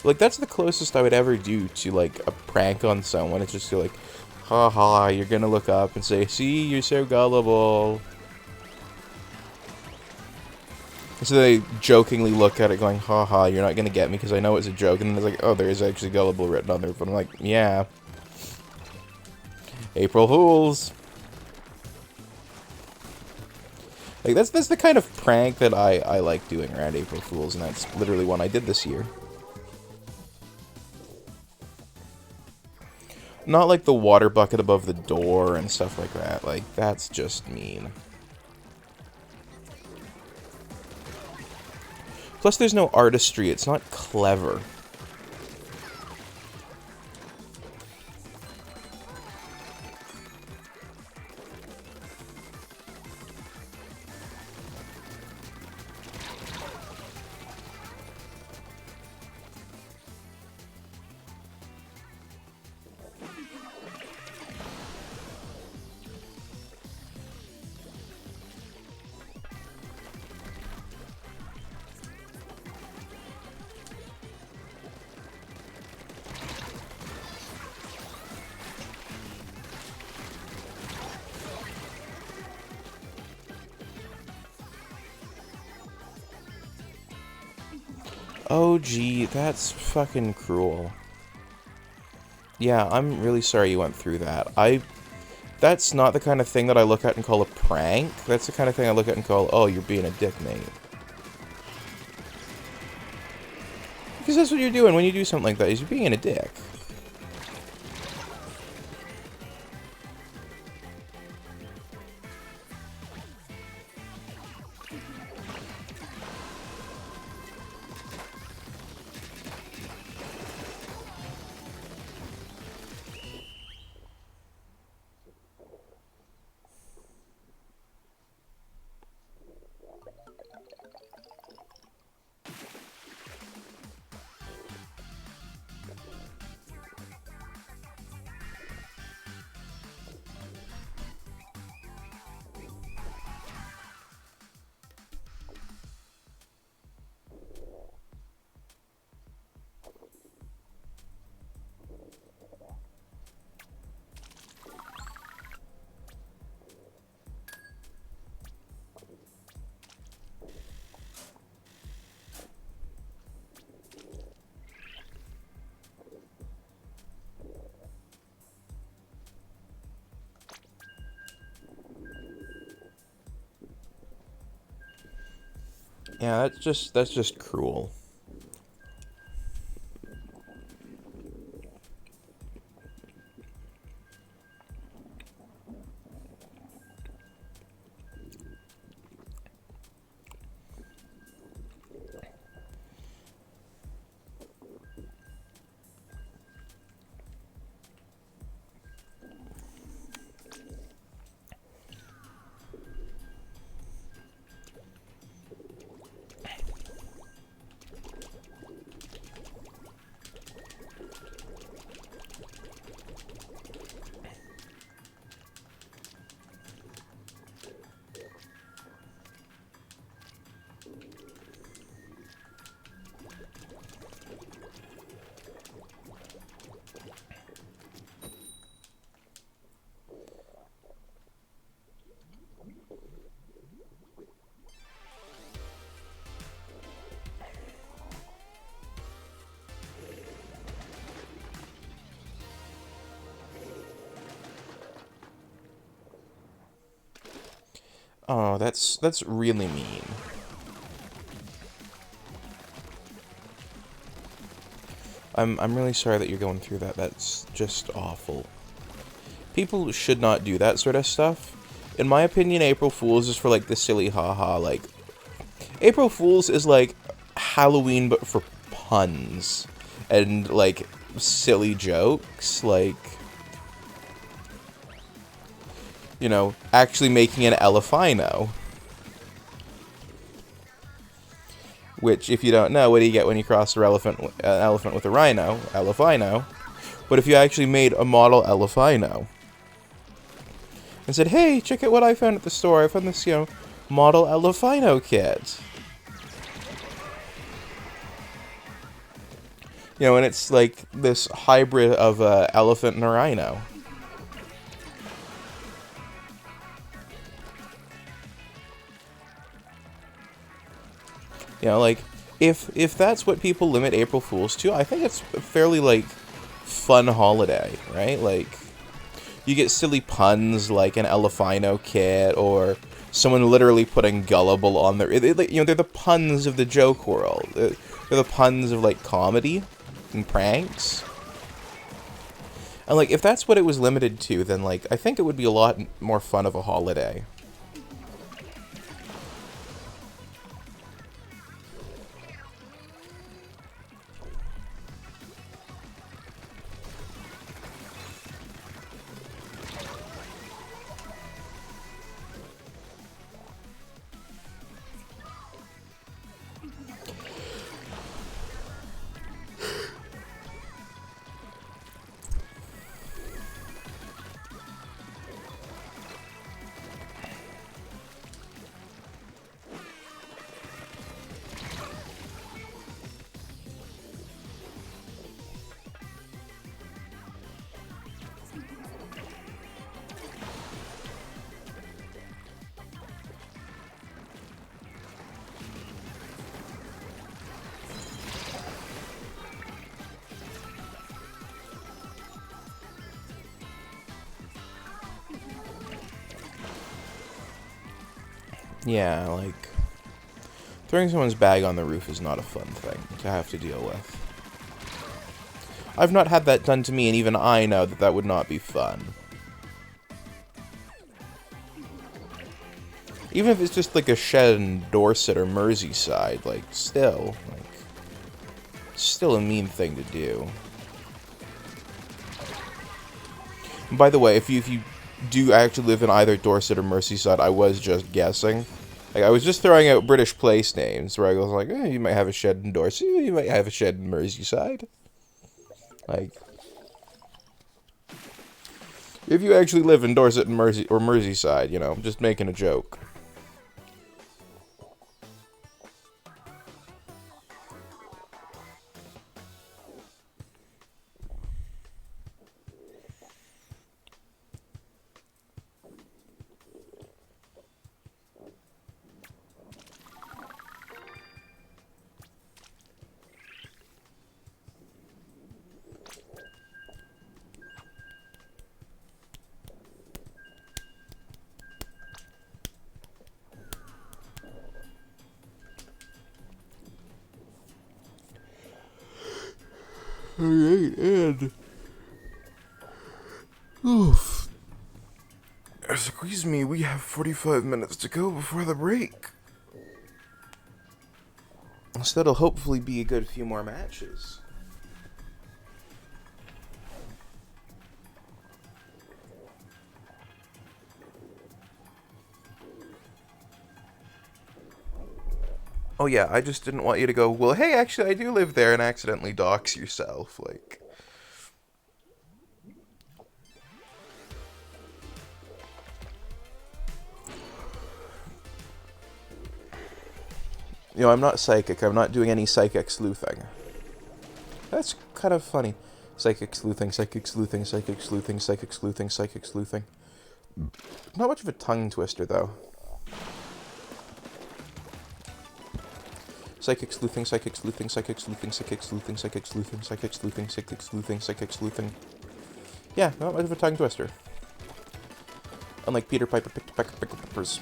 that's the closest I would ever do to, like, a prank on someone. It's just like, haha, you're gonna look up and say, see, you're so gullible. So they jokingly look at it going, haha, you're not gonna get me because I know it's a joke. And then it's like, oh, there is actually Gullible written on there. But I'm like, yeah. April Fools. Like, that's the kind of prank that I like doing around April Fools. And that's literally one I did this year. Not like the water bucket above the door and stuff like that. Like, that's just mean. Plus, there's no artistry. It's not clever. Oh, gee, that's fucking cruel. Yeah, I'm really sorry you went through that. That's not the kind of thing that I look at and call a prank. That's the kind of thing I look at and call, oh, you're being a dick, mate. Because that's what you're doing when you do something like that, is you're being a dick. Yeah, that's just cruel. Oh, that's really mean. I'm really sorry that you're going through that. That's just awful. People should not do that sort of stuff. In my opinion, April Fool's is for like the silly haha. Like, April Fool's is like Halloween but for puns and like silly jokes. Like, you know, actually making an elefino. Which, if you don't know, what do you get when you cross an elephant with a rhino? Elefino. But if you actually made a model elefino and said, hey, check out what I found at the store. I found this, you know, model elefino kit. You know, and it's like this hybrid of a elephant and a rhino. You know, like, if that's what people limit April Fools to, I think it's a fairly, like, fun holiday, right? Like, you get silly puns like an elefino kit, or someone literally putting gullible on their... you know, they're the puns of the joke world. They're the puns of, like, comedy and pranks. And, like, if that's what it was limited to, then, like, I think it would be a lot more fun of a holiday. Yeah, like, throwing someone's bag on the roof is not a fun thing to have to deal with. I've not had that done to me, and even I know that that would not be fun. Even if it's just like a shed in Dorset or Merseyside, like, still, like, it's still a mean thing to do. And by the way, if you do actually live in either Dorset or Merseyside, I was just guessing. Like, I was just throwing out British place names, where I was like, you might have a shed in Dorset, you might have a shed in Merseyside. Like, if you actually live in Dorset and Merseyside, you know, I'm just making a joke. Alright, and... Oof. Excuse me, we have 45 minutes to go before the break. So that'll hopefully be a good few more matches. Oh yeah, I just didn't want you to go, well, hey, actually, I do live there, and accidentally dox yourself, like... You know, I'm not psychic. I'm not doing any psychic sleuthing. That's kind of funny. Psychic sleuthing, psychic sleuthing, psychic sleuthing, psychic sleuthing, psychic sleuthing. Not much of a tongue twister, though. Psychic sleuthing, psychic sleuthing, psychic sleuthing, psychic sleuthing, psychic sleuthing, psychic sleuthing, psychic sleuthing, psychic sleuthing. Yeah, not much of a tongue twister. Unlike Peter Piper picked a peck of pickled peppers.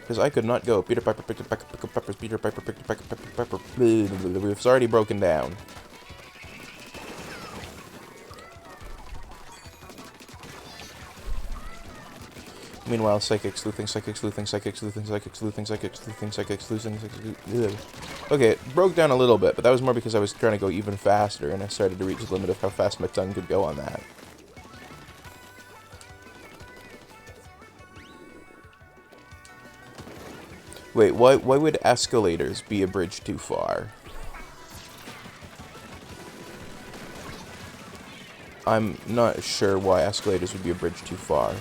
Because I could not go. Peter Piper picked a peck of pickled peppers. Peter Piper picked a peck of pickled pepper. The roof's already broken down. Meanwhile, psychic sleuthing, psychic sleuthing, psychic sleuthing, psychic sleuthing, psychic sleuthing, psychic sleuthing, psychic sleuthing. Okay, it broke down a little bit, but that was more because I was trying to go even faster, and I started to reach the limit of how fast my tongue could go on that. Wait, why would escalators be a bridge too far? I'm not sure why escalators would be a bridge too far.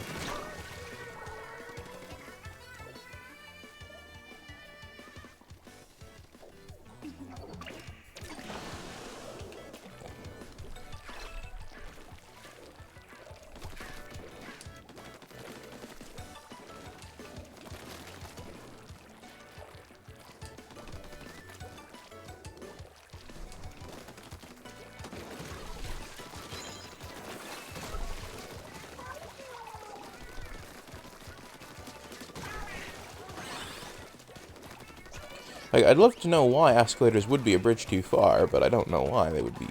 Like, I'd love to know why escalators would be a bridge too far, but I don't know why they would be.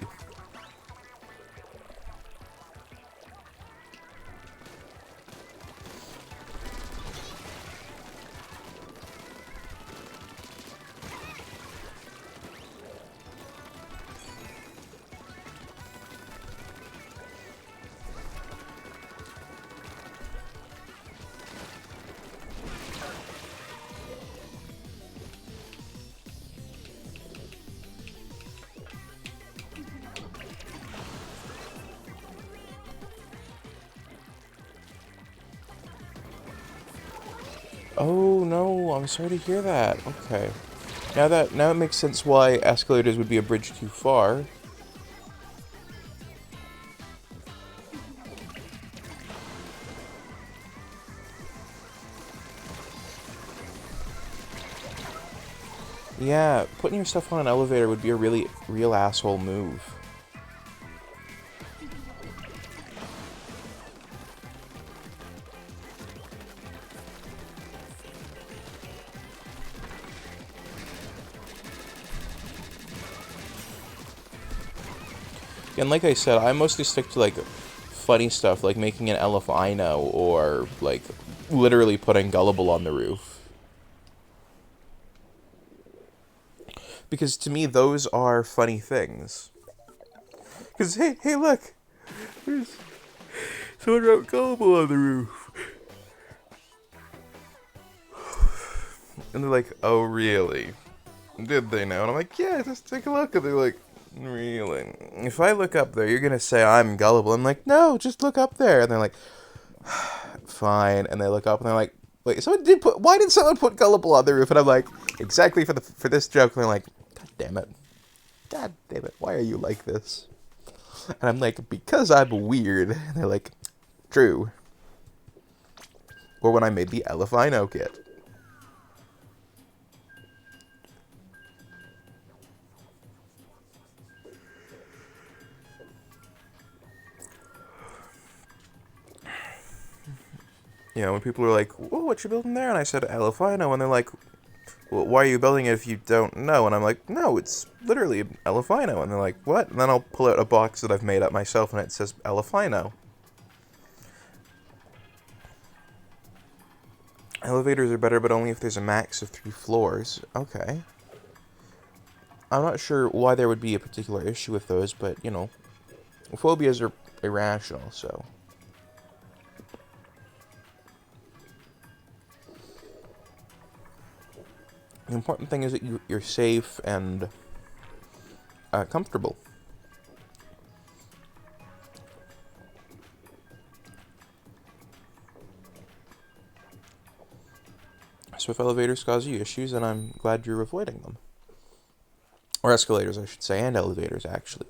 Oh no, I'm sorry to hear that. Okay. Now it makes sense why escalators would be a bridge too far. Yeah, putting your stuff on an elevator would be a real asshole move. And like I said, I mostly stick to, like, funny stuff, like making an Elefino, or, like, literally putting Gullible on the roof. Because to me, those are funny things. Because, hey, look! There's someone wrote Gullible on the roof. And they're like, oh, really? Did they know? And I'm like, yeah, just take a look. And they're like, really? If I look up there, you're going to say I'm gullible. I'm like, no, just look up there. And they're like, fine. And they look up and they're like, wait, why did someone put Gullible on the roof? And I'm like, exactly for this joke. And they're like, God damn it, why are you like this? And I'm like, because I'm weird. And they're like, true. Or when I made the Elefino kit. You know, when people are like, whoa, what you building there? And I said, Elefino. And they're like, well, why are you building it if you don't know? And I'm like, no, it's literally Elefino. And they're like, what? And then I'll pull out a box that I've made up myself, and it says Elefino. Elevators are better, but only if there's a max of 3 floors. Okay. I'm not sure why there would be a particular issue with those, but, you know, phobias are irrational, so... The important thing is that you're safe and comfortable. So if elevators cause you issues, then I'm glad you're avoiding them. Or escalators, I should say, and elevators, actually.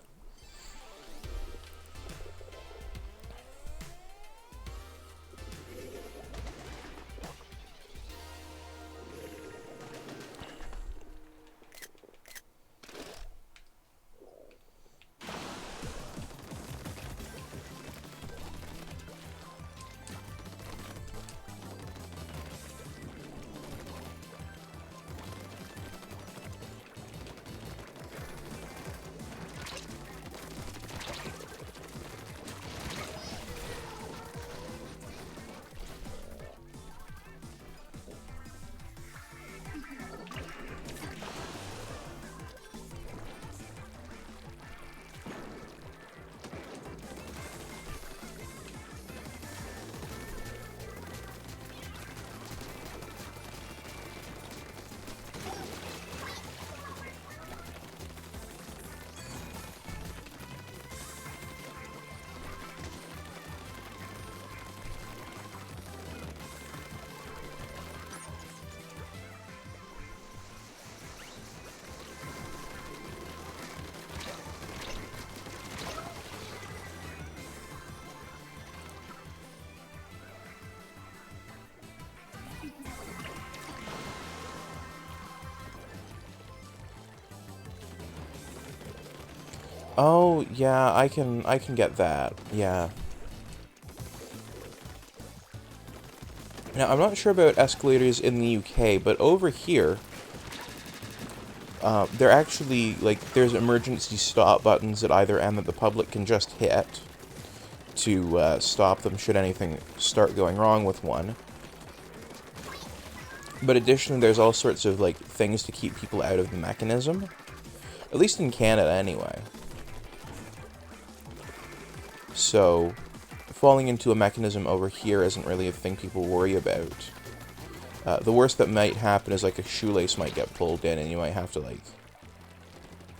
Oh, yeah, I can get that. Yeah. Now, I'm not sure about escalators in the UK, but over here, they're actually, like, there's emergency stop buttons at either end that the public can just hit to stop them should anything start going wrong with one. But additionally, there's all sorts of, like, things to keep people out of the mechanism. At least in Canada, anyway. So, falling into a mechanism over here isn't really a thing people worry about. The worst that might happen is, like, a shoelace might get pulled in, and you might have to, like,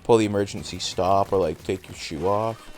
pull the emergency stop or, like, take your shoe off.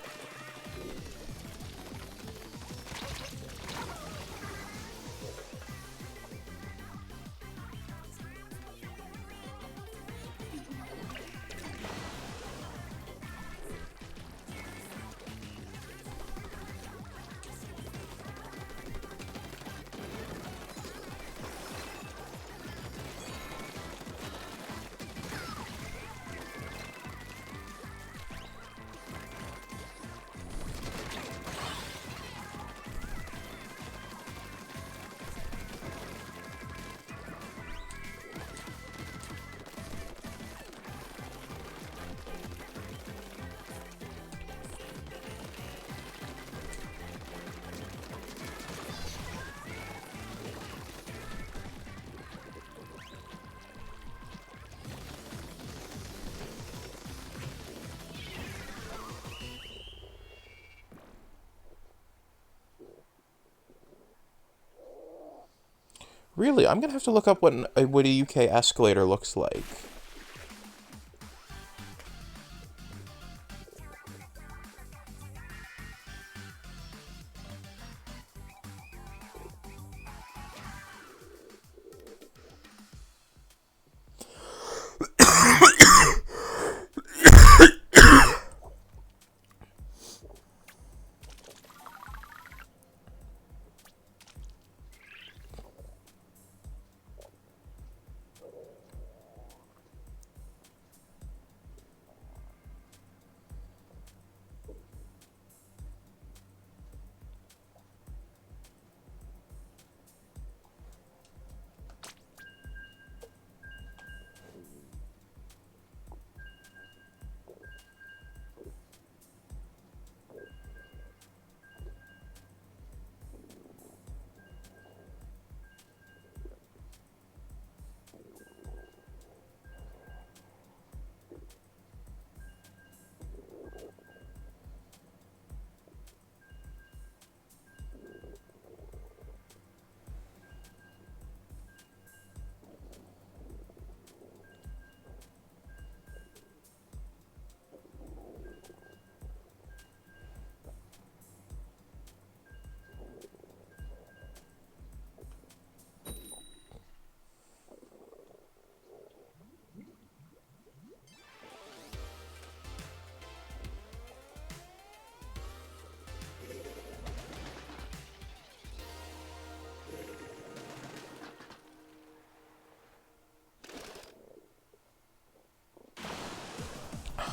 Really? I'm gonna have to look up what a UK escalator looks like.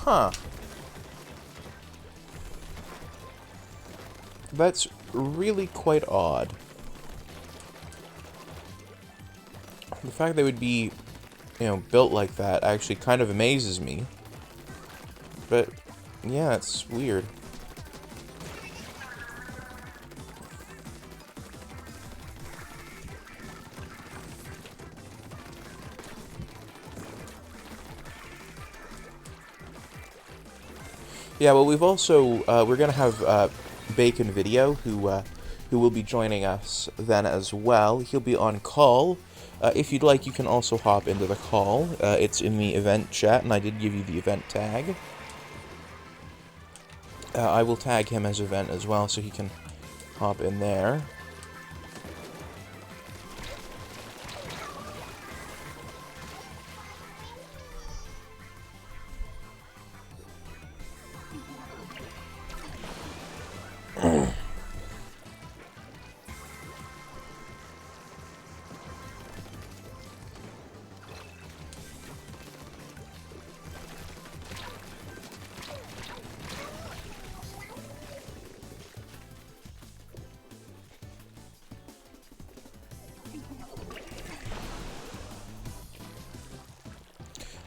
Huh. That's really quite odd. The fact they would be, built like that actually kind of amazes me. But, yeah, it's weird. Yeah, well, we've also, we're gonna have, Bacon Video, who will be joining us then as well. He'll be on call. If you'd like, you can also hop into the call. It's in the event chat, and I did give you the event tag. I will tag him as event as well, so he can hop in there.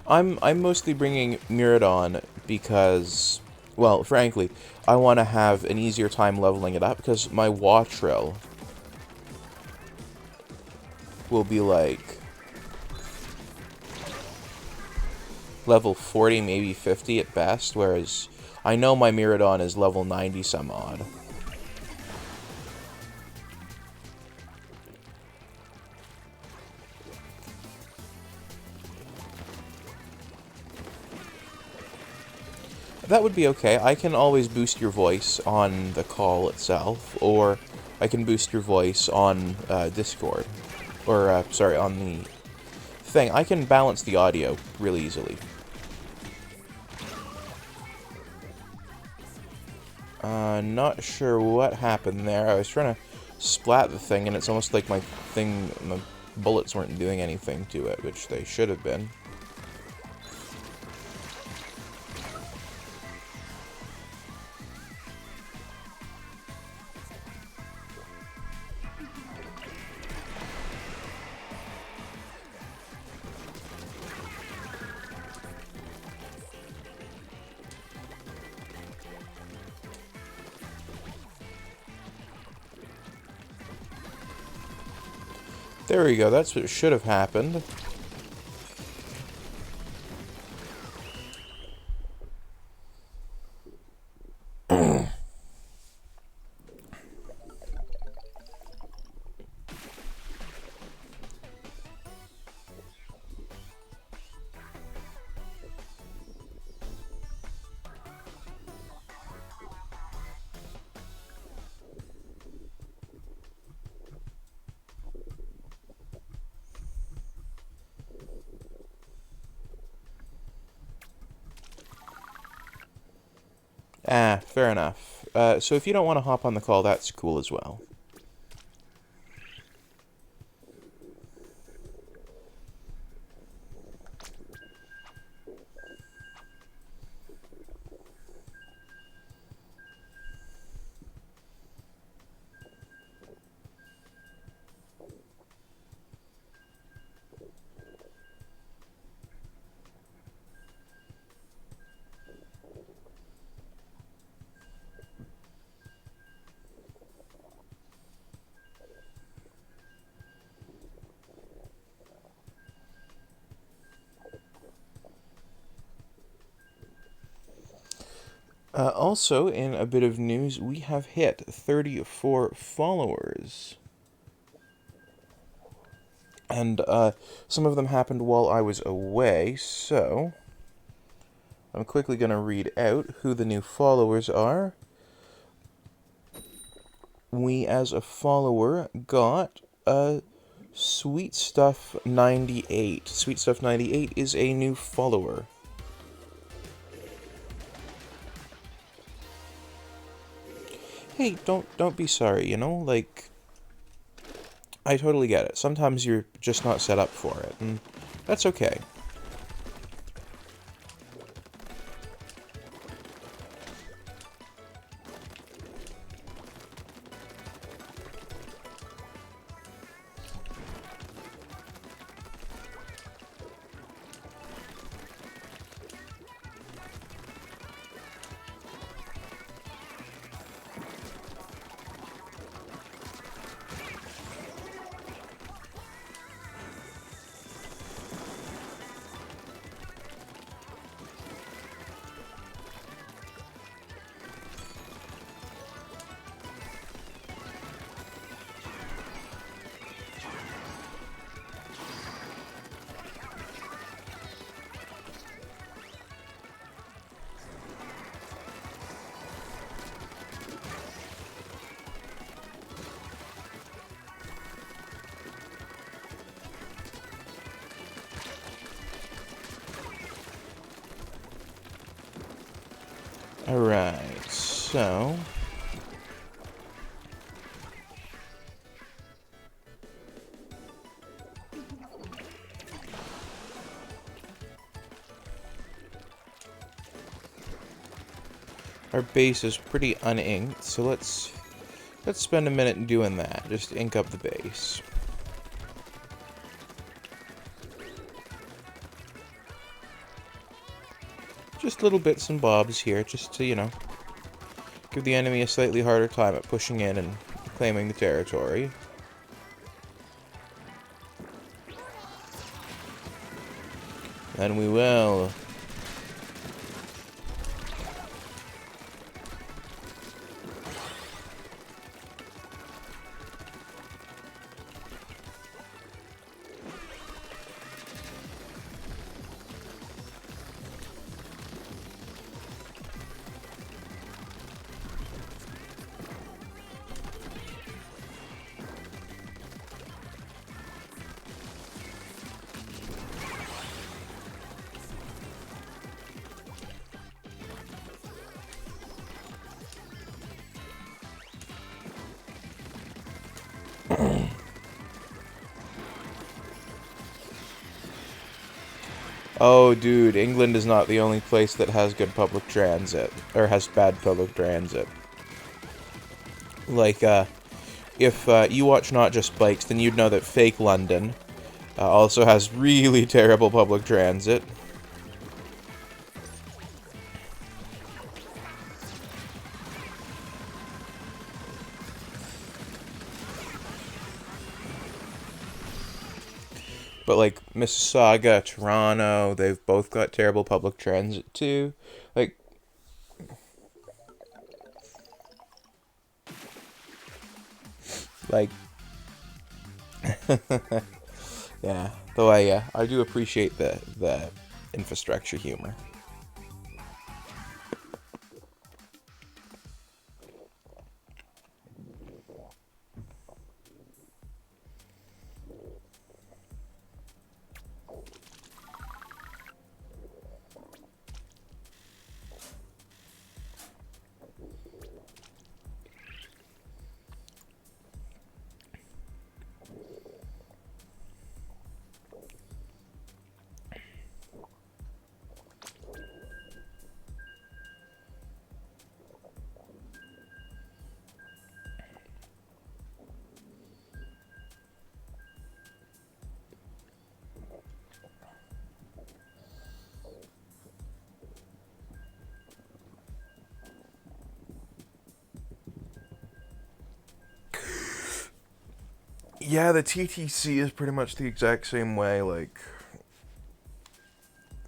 I'm mostly bringing Miradon because, well, frankly, I want to have an easier time leveling it up because my Wattrill will be like level 40, maybe 50 at best, whereas I know my Miradon is level 90 some odd. That would be okay. I can always boost your voice on the call itself, or I can boost your voice on Discord. Or, sorry, on the thing. I can balance the audio really easily. Not sure what happened there. I was trying to splat the thing, and it's almost like my bullets weren't doing anything to it, which they should have been. There we go, that's what should have happened. Ah, fair enough. So if you don't want to hop on the call, that's cool as well. Also, in a bit of news, we have hit 34 followers. And some of them happened while I was away, so I'm quickly going to read out who the new followers are. We, as a follower, got Sweet Stuff 98. Sweet Stuff 98 is a new follower. Hey, don't be sorry, you know? Like, I totally get it. Sometimes you're just not set up for it, and that's okay. Alright, so our base is pretty uninked, so let's spend a minute doing that. Just ink up the base. Just little bits and bobs here, just to, you know, give the enemy a slightly harder time at pushing in and claiming the territory. Then we will. Oh, dude, England is not the only place that has good public transit, or has bad public transit. Like, if you watch Not Just Bikes, then you'd know that fake London also has really terrible public transit. But, like, Mississauga, Toronto, they've both got terrible public transit, too. Like, yeah. Though I do appreciate the infrastructure humor. Yeah, the TTC is pretty much the exact same way, like...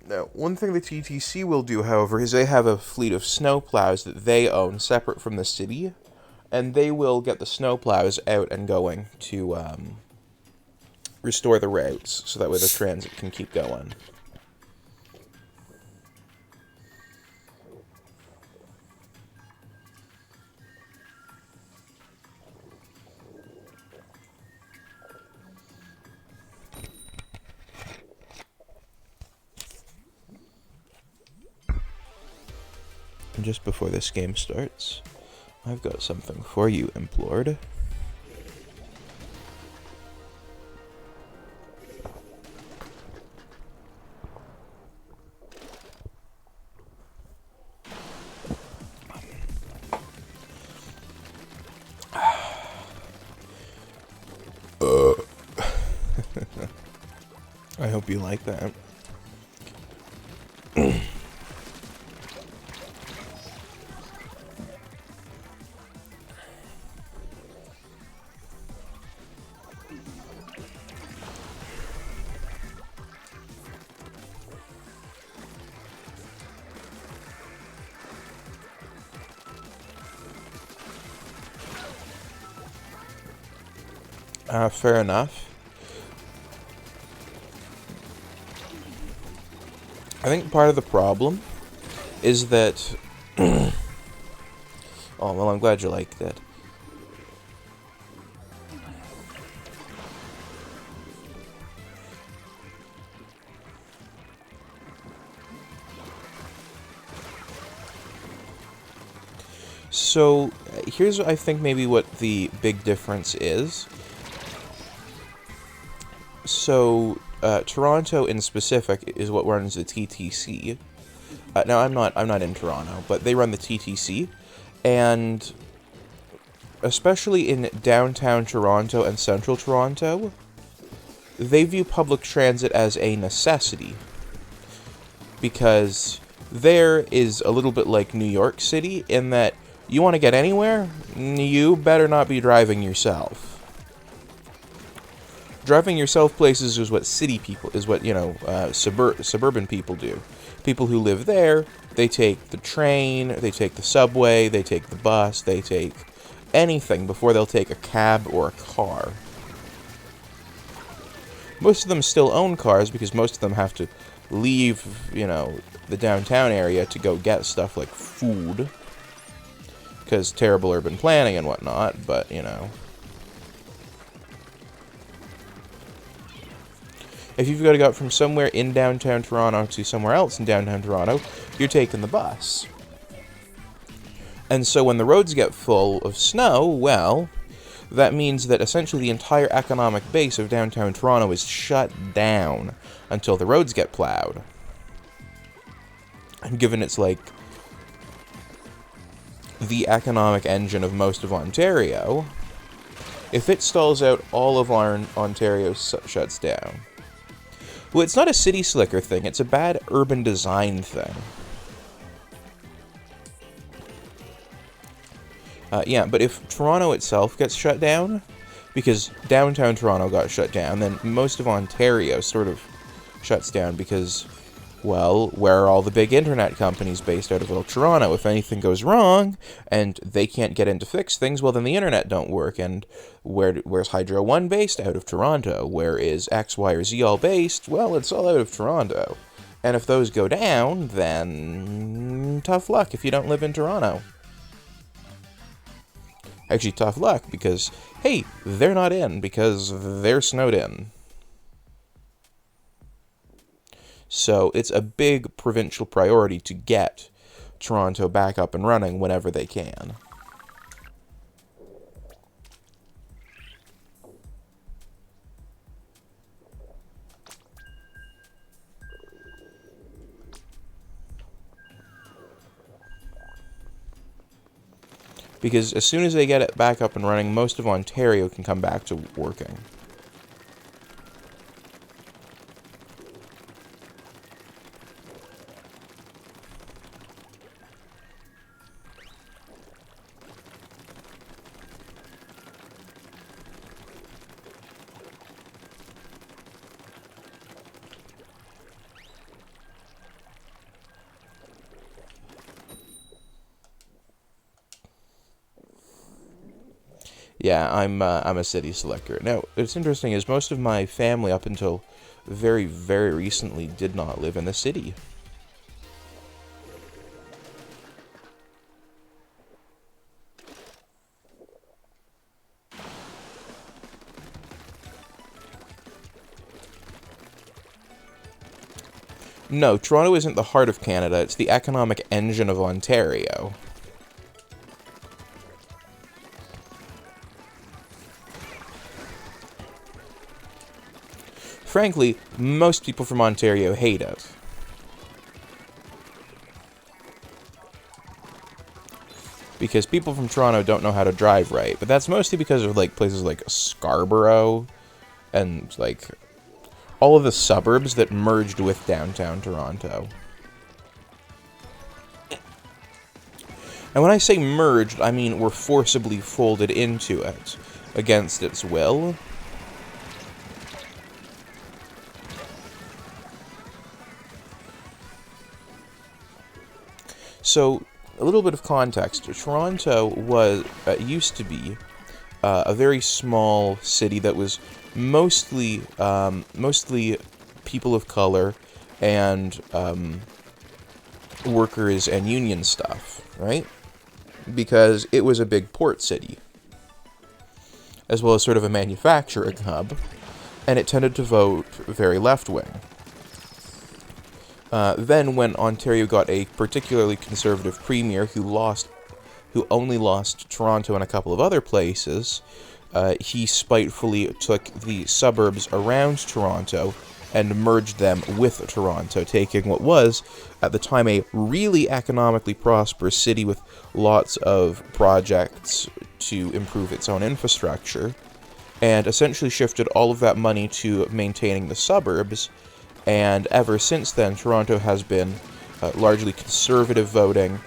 Now, one thing the TTC will do, however, is they have a fleet of snowplows that they own separate from the city, and they will get the snowplows out and going to restore the routes, so that way the transit can keep going. And just before this game starts, I've got something for you, Implored. I hope you like that. Fair enough. I think part of the problem is that... oh, well, I'm glad you liked it. So, here's, I think, maybe what the big difference is. So, Toronto in specific is what runs the TTC. Now, I'm not in Toronto, but they run the TTC, and especially in downtown Toronto and central Toronto, they view public transit as a necessity, because there is a little bit like New York City in that you want to get anywhere, you better not be driving yourself. Driving yourself places is what city people, is what, suburban people do. People who live there, they take the train, they take the subway, they take the bus, they take anything before they'll take a cab or a car. Most of them still own cars because most of them have to leave, the downtown area to go get stuff like food. Because terrible urban planning and whatnot, but, If you've got to go from somewhere in downtown Toronto to somewhere else in downtown Toronto, you're taking the bus. And so when the roads get full of snow, well, that means that essentially the entire economic base of downtown Toronto is shut down until the roads get plowed. And given it's like the economic engine of most of Ontario, if it stalls out, all of Ontario shuts down. Well, it's not a city slicker thing, it's a bad urban design thing. Yeah, but if Toronto itself gets shut down, because downtown Toronto got shut down, then most of Ontario sort of shuts down because, well, where are all the big internet companies based out of Little Toronto? If anything goes wrong, and they can't get in to fix things, well, then the internet don't work. And where's Hydro One based? Out of Toronto. Where is X, Y, or Z all based? Well, it's all out of Toronto. And if those go down, then tough luck if you don't live in Toronto. Actually, tough luck, because, hey, they're not in, because they're snowed in. So it's a big provincial priority to get Toronto back up and running whenever they can. Because as soon as they get it back up and running, most of Ontario can come back to working. Yeah, I'm a city selector. Now, what's interesting is most of my family up until very, very recently did not live in the city. No, Toronto isn't the heart of Canada, it's the economic engine of Ontario. Frankly, most people from Ontario hate it. Because people from Toronto don't know how to drive right, but that's mostly because of, like, places like Scarborough and, like, all of the suburbs that merged with downtown Toronto. And when I say merged, I mean were forcibly folded into it, against its will. So, a little bit of context. Toronto used to be a very small city that was mostly people of color and workers and union stuff, right? Because it was a big port city, as well as sort of a manufacturing hub, and it tended to vote very left-wing. Then, when Ontario got a particularly conservative premier who only lost Toronto and a couple of other places, he spitefully took the suburbs around Toronto and merged them with Toronto, taking what was, at the time, a really economically prosperous city with lots of projects to improve its own infrastructure, and essentially shifted all of that money to maintaining the suburbs. And ever since then, Toronto has been largely conservative voting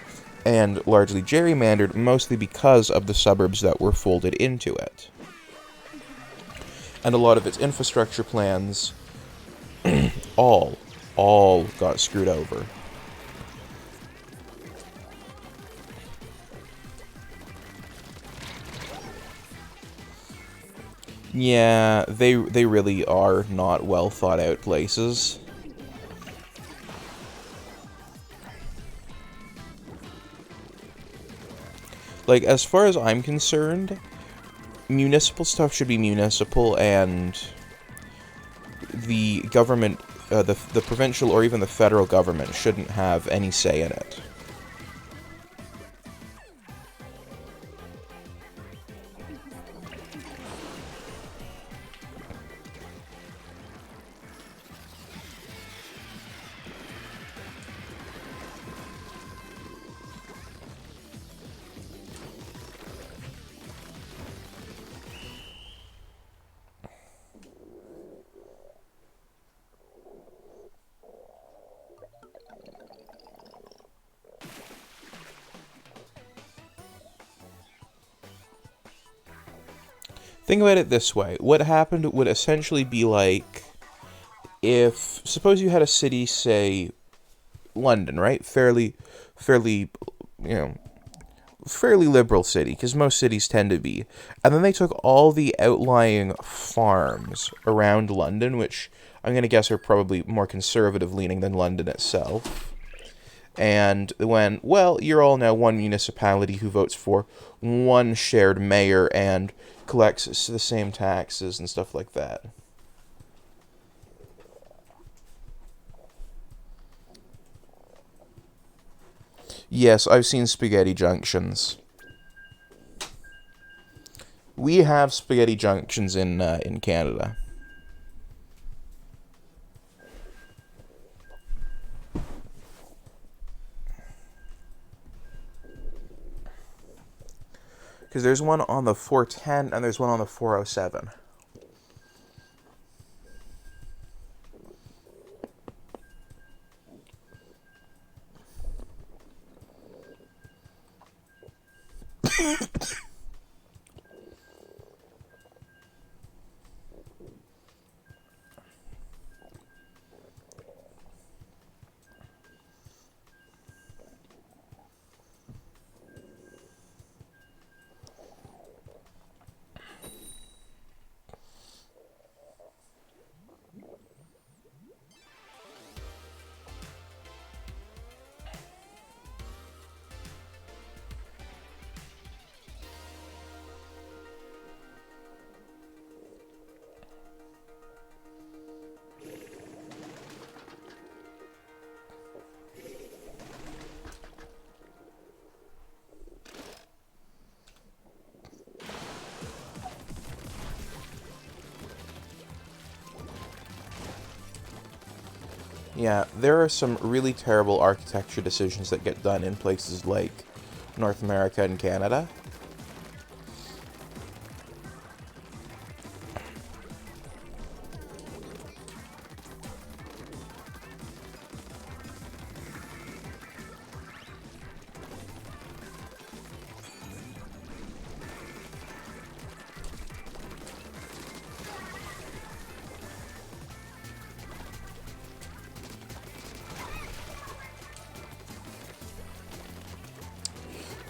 and largely gerrymandered, mostly because of the suburbs that were folded into it. And a lot of its infrastructure plans all got screwed over. Yeah, they really are not well thought out places. Like, as far as I'm concerned, municipal stuff should be municipal, and the government, the provincial or even the federal government shouldn't have any say in it. Think about it this way. What happened would essentially be like if, suppose you had a city, say, London, right? Fairly, you know, fairly liberal city, because most cities tend to be. And then they took all the outlying farms around London, which I'm going to guess are probably more conservative leaning than London itself. And when, well, you're all now one municipality who votes for one shared mayor and collects the same taxes and stuff like that. Yes, I've seen spaghetti junctions. We have spaghetti junctions in Canada. Because there's one on the 410 and there's one on the 407. Yeah, there are some really terrible architecture decisions that get done in places like North America and Canada.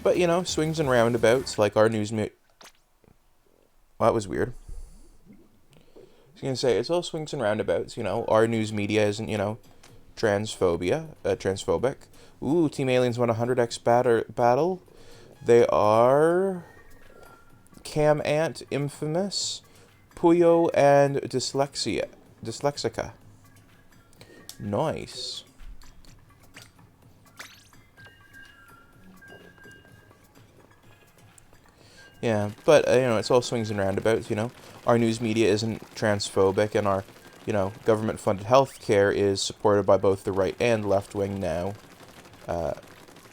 But, you know, swings and roundabouts, like our news... Well, that was weird. I was going to say, it's all swings and roundabouts, you know. Our news media isn't, you know, transphobic. Ooh, Team Aliens won a 100x battle. They are... Cam Ant, Infamous, Puyo, and Dyslexica. Nice. Yeah, but, you know, it's all swings and roundabouts, you know. Our news media isn't transphobic, and our, you know, government-funded healthcare is supported by both the right and left wing now. You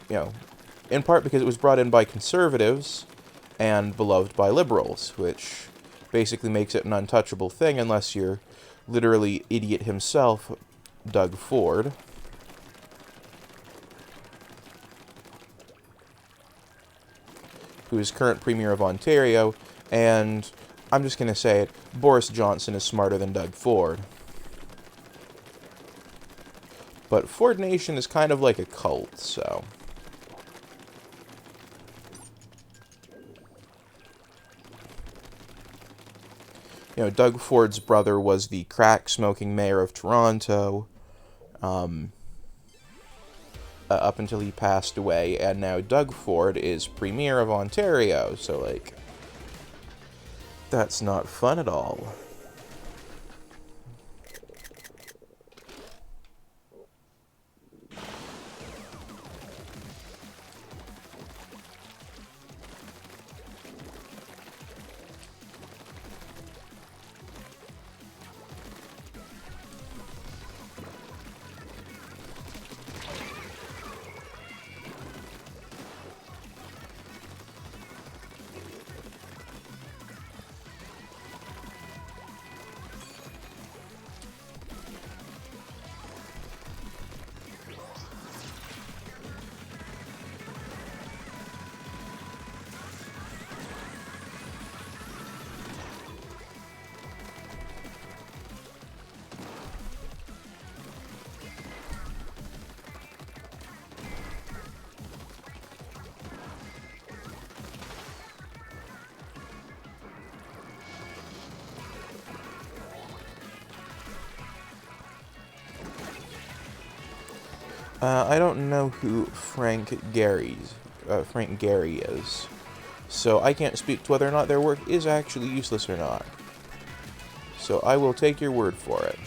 know, in part because it was brought in by conservatives and beloved by liberals, which basically makes it an untouchable thing unless you're literally idiot himself, Doug Ford. Who is current Premier of Ontario, and I'm just going to say it, Boris Johnson is smarter than Doug Ford. But Ford Nation is kind of like a cult, so... You know, Doug Ford's brother was the crack-smoking mayor of Toronto, up until he passed away, and now Doug Ford is Premier of Ontario, so, like, that's not fun at all. I don't know who Frank Gehry is, so I can't speak to whether or not their work is actually useless or not. So I will take your word for it.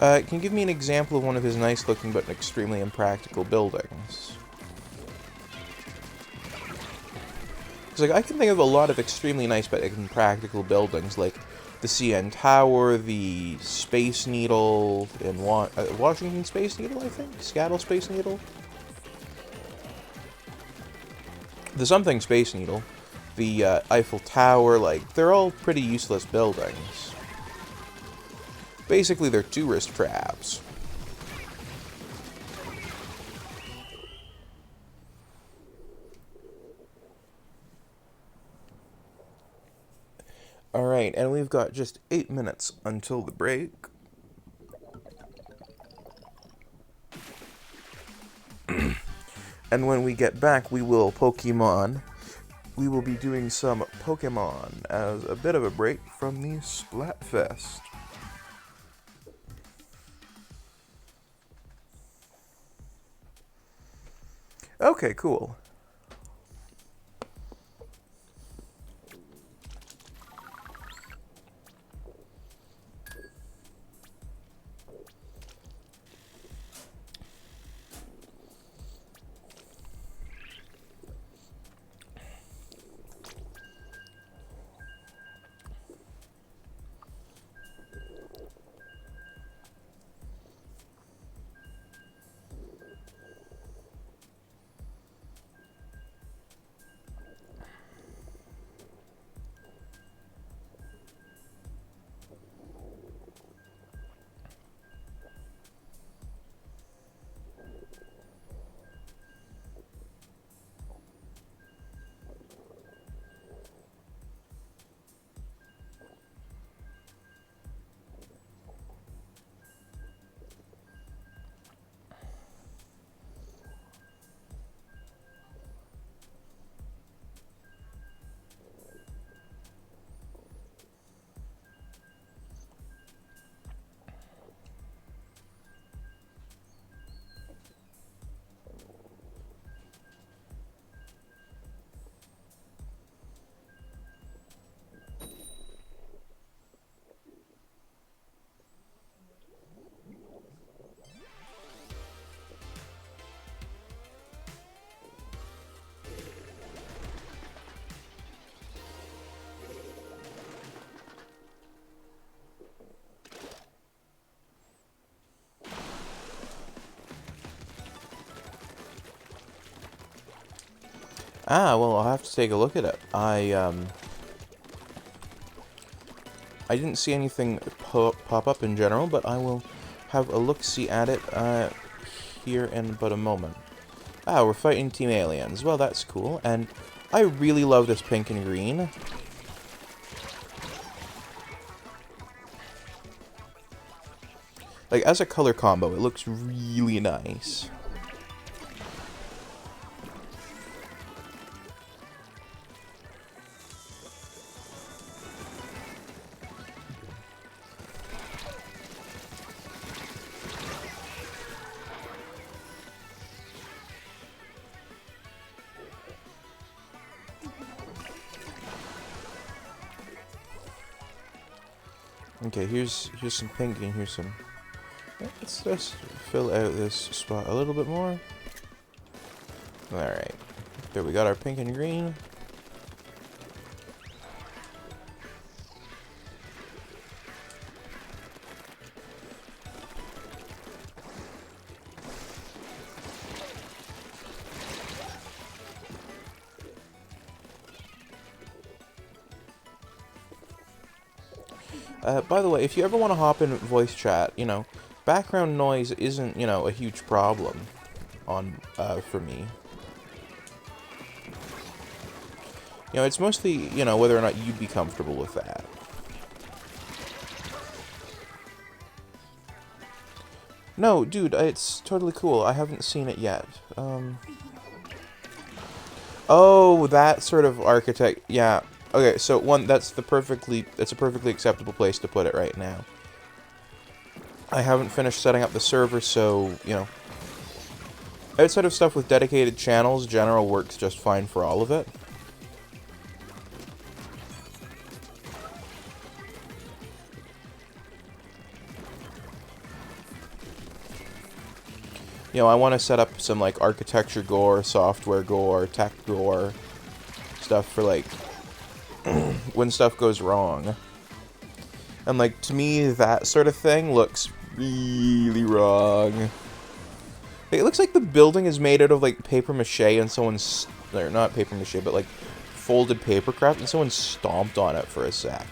Can you give me an example of one of his nice-looking but extremely impractical buildings? Because, like, I can think of a lot of extremely nice but impractical buildings, like the CN Tower, the Space Needle in Washington Space Needle, I think? Seattle Space Needle? The something Space Needle, the Eiffel Tower, like, they're all pretty useless buildings. Basically, they're tourist traps. Alright, and we've got just 8 minutes until the break. And when we get back, we will Pokemon. We will be doing some Pokemon as a bit of a break from the Splatfest. Okay, cool. Ah, well, I'll have to take a look at it. I didn't see anything pop up in general, but I will have a look-see at it here in but a moment. Ah, we're fighting Team Aliens. Well, that's cool, and I really love this pink and green. Like, as a color combo, it looks really nice. Okay, here's some pink and here's some... Let's just fill out this spot a little bit more. Alright. There we got our pink and green. By the way, if you ever want to hop in voice chat, you know, background noise isn't, you know, a huge problem for me. You know, it's mostly, you know, whether or not you'd be comfortable with that. No, dude, it's totally cool. I haven't seen it yet. Oh, that sort of architect, yeah. Okay, so that's a perfectly acceptable place to put it right now. I haven't finished setting up the server, so, you know, outside of stuff with dedicated channels, general works just fine for all of it. You know, I want to set up some, like, architecture gore, software gore, tech gore, stuff for, like, when stuff goes wrong. And, like, to me, that sort of thing looks really wrong. It looks like the building is made out of, like, paper mache and someone's... Or, not paper mache, but, like, folded paper craft, and someone stomped on it for a sec.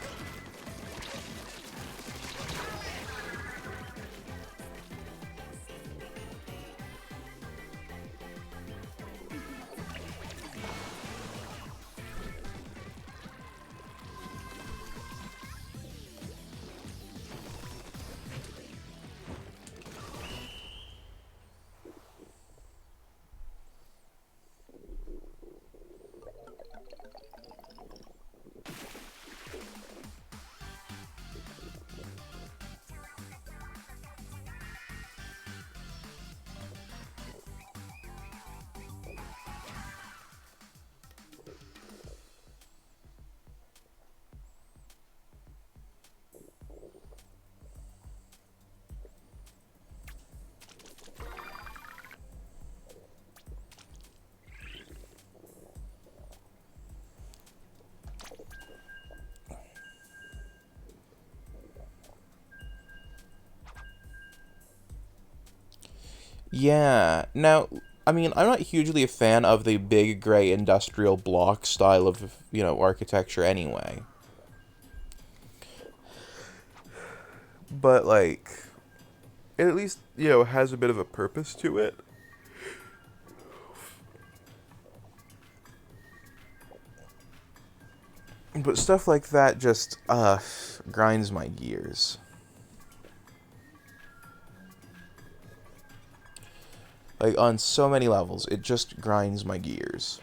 Yeah. Now, I mean, I'm not hugely a fan of the big gray industrial block style of, you know, architecture anyway. But, like, it at least, you know, has a bit of a purpose to it. But stuff like that just, grinds my gears. Like, on so many levels, it just grinds my gears.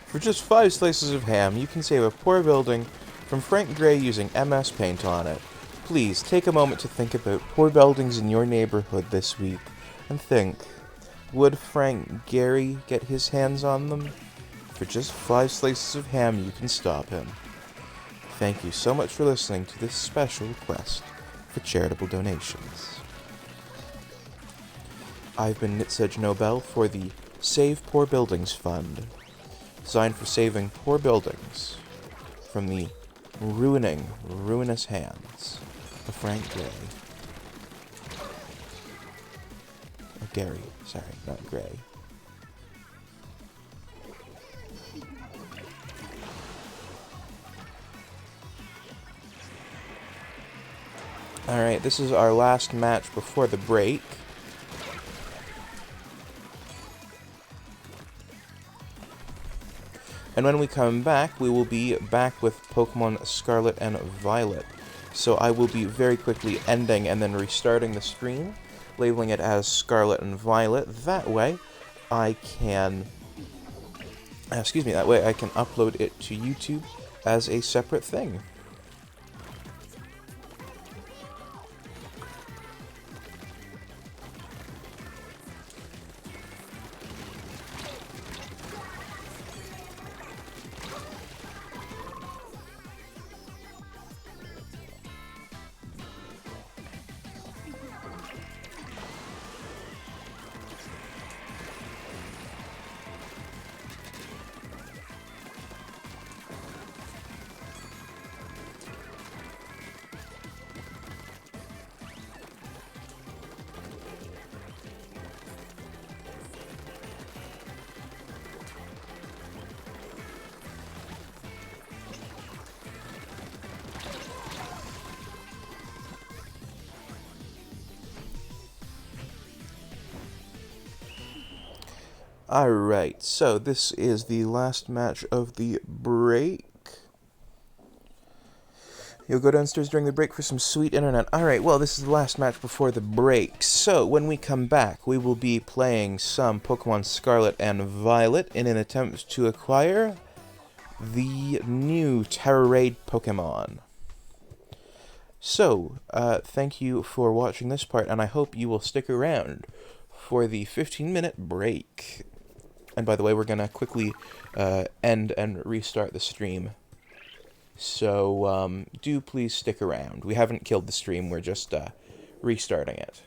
For just 5 slices of ham, you can save a poor building from Frank Gray using MS Paint on it. Please, take a moment to think about poor buildings in your neighborhood this week, and think, would Frank Gary get his hands on them? For just 5 slices of ham, you can stop him. Thank you so much for listening to this special request for charitable donations. I've been Nitsedge Nobel for the Save Poor Buildings Fund, designed for saving poor buildings from the ruinous hands of Frank Gray. Oh, Gary, sorry, not Gray. Alright, this is our last match before the break. And when we come back, we will be back with Pokemon Scarlet and Violet. So I will be very quickly ending and then restarting the stream, labeling it as Scarlet and Violet. That way, I can Excuse me, that way I can upload it to YouTube as a separate thing. Alright, so this is the last match of the break. You'll go downstairs during the break for some sweet internet. Alright, well, this is the last match before the break. So, when we come back, we will be playing some Pokemon Scarlet and Violet in an attempt to acquire the new Terra Raid Pokemon. So, thank you for watching this part, and I hope you will stick around for the 15-minute break. And by the way, we're going to quickly end and restart the stream. So, do please stick around. We haven't killed the stream, we're just restarting it.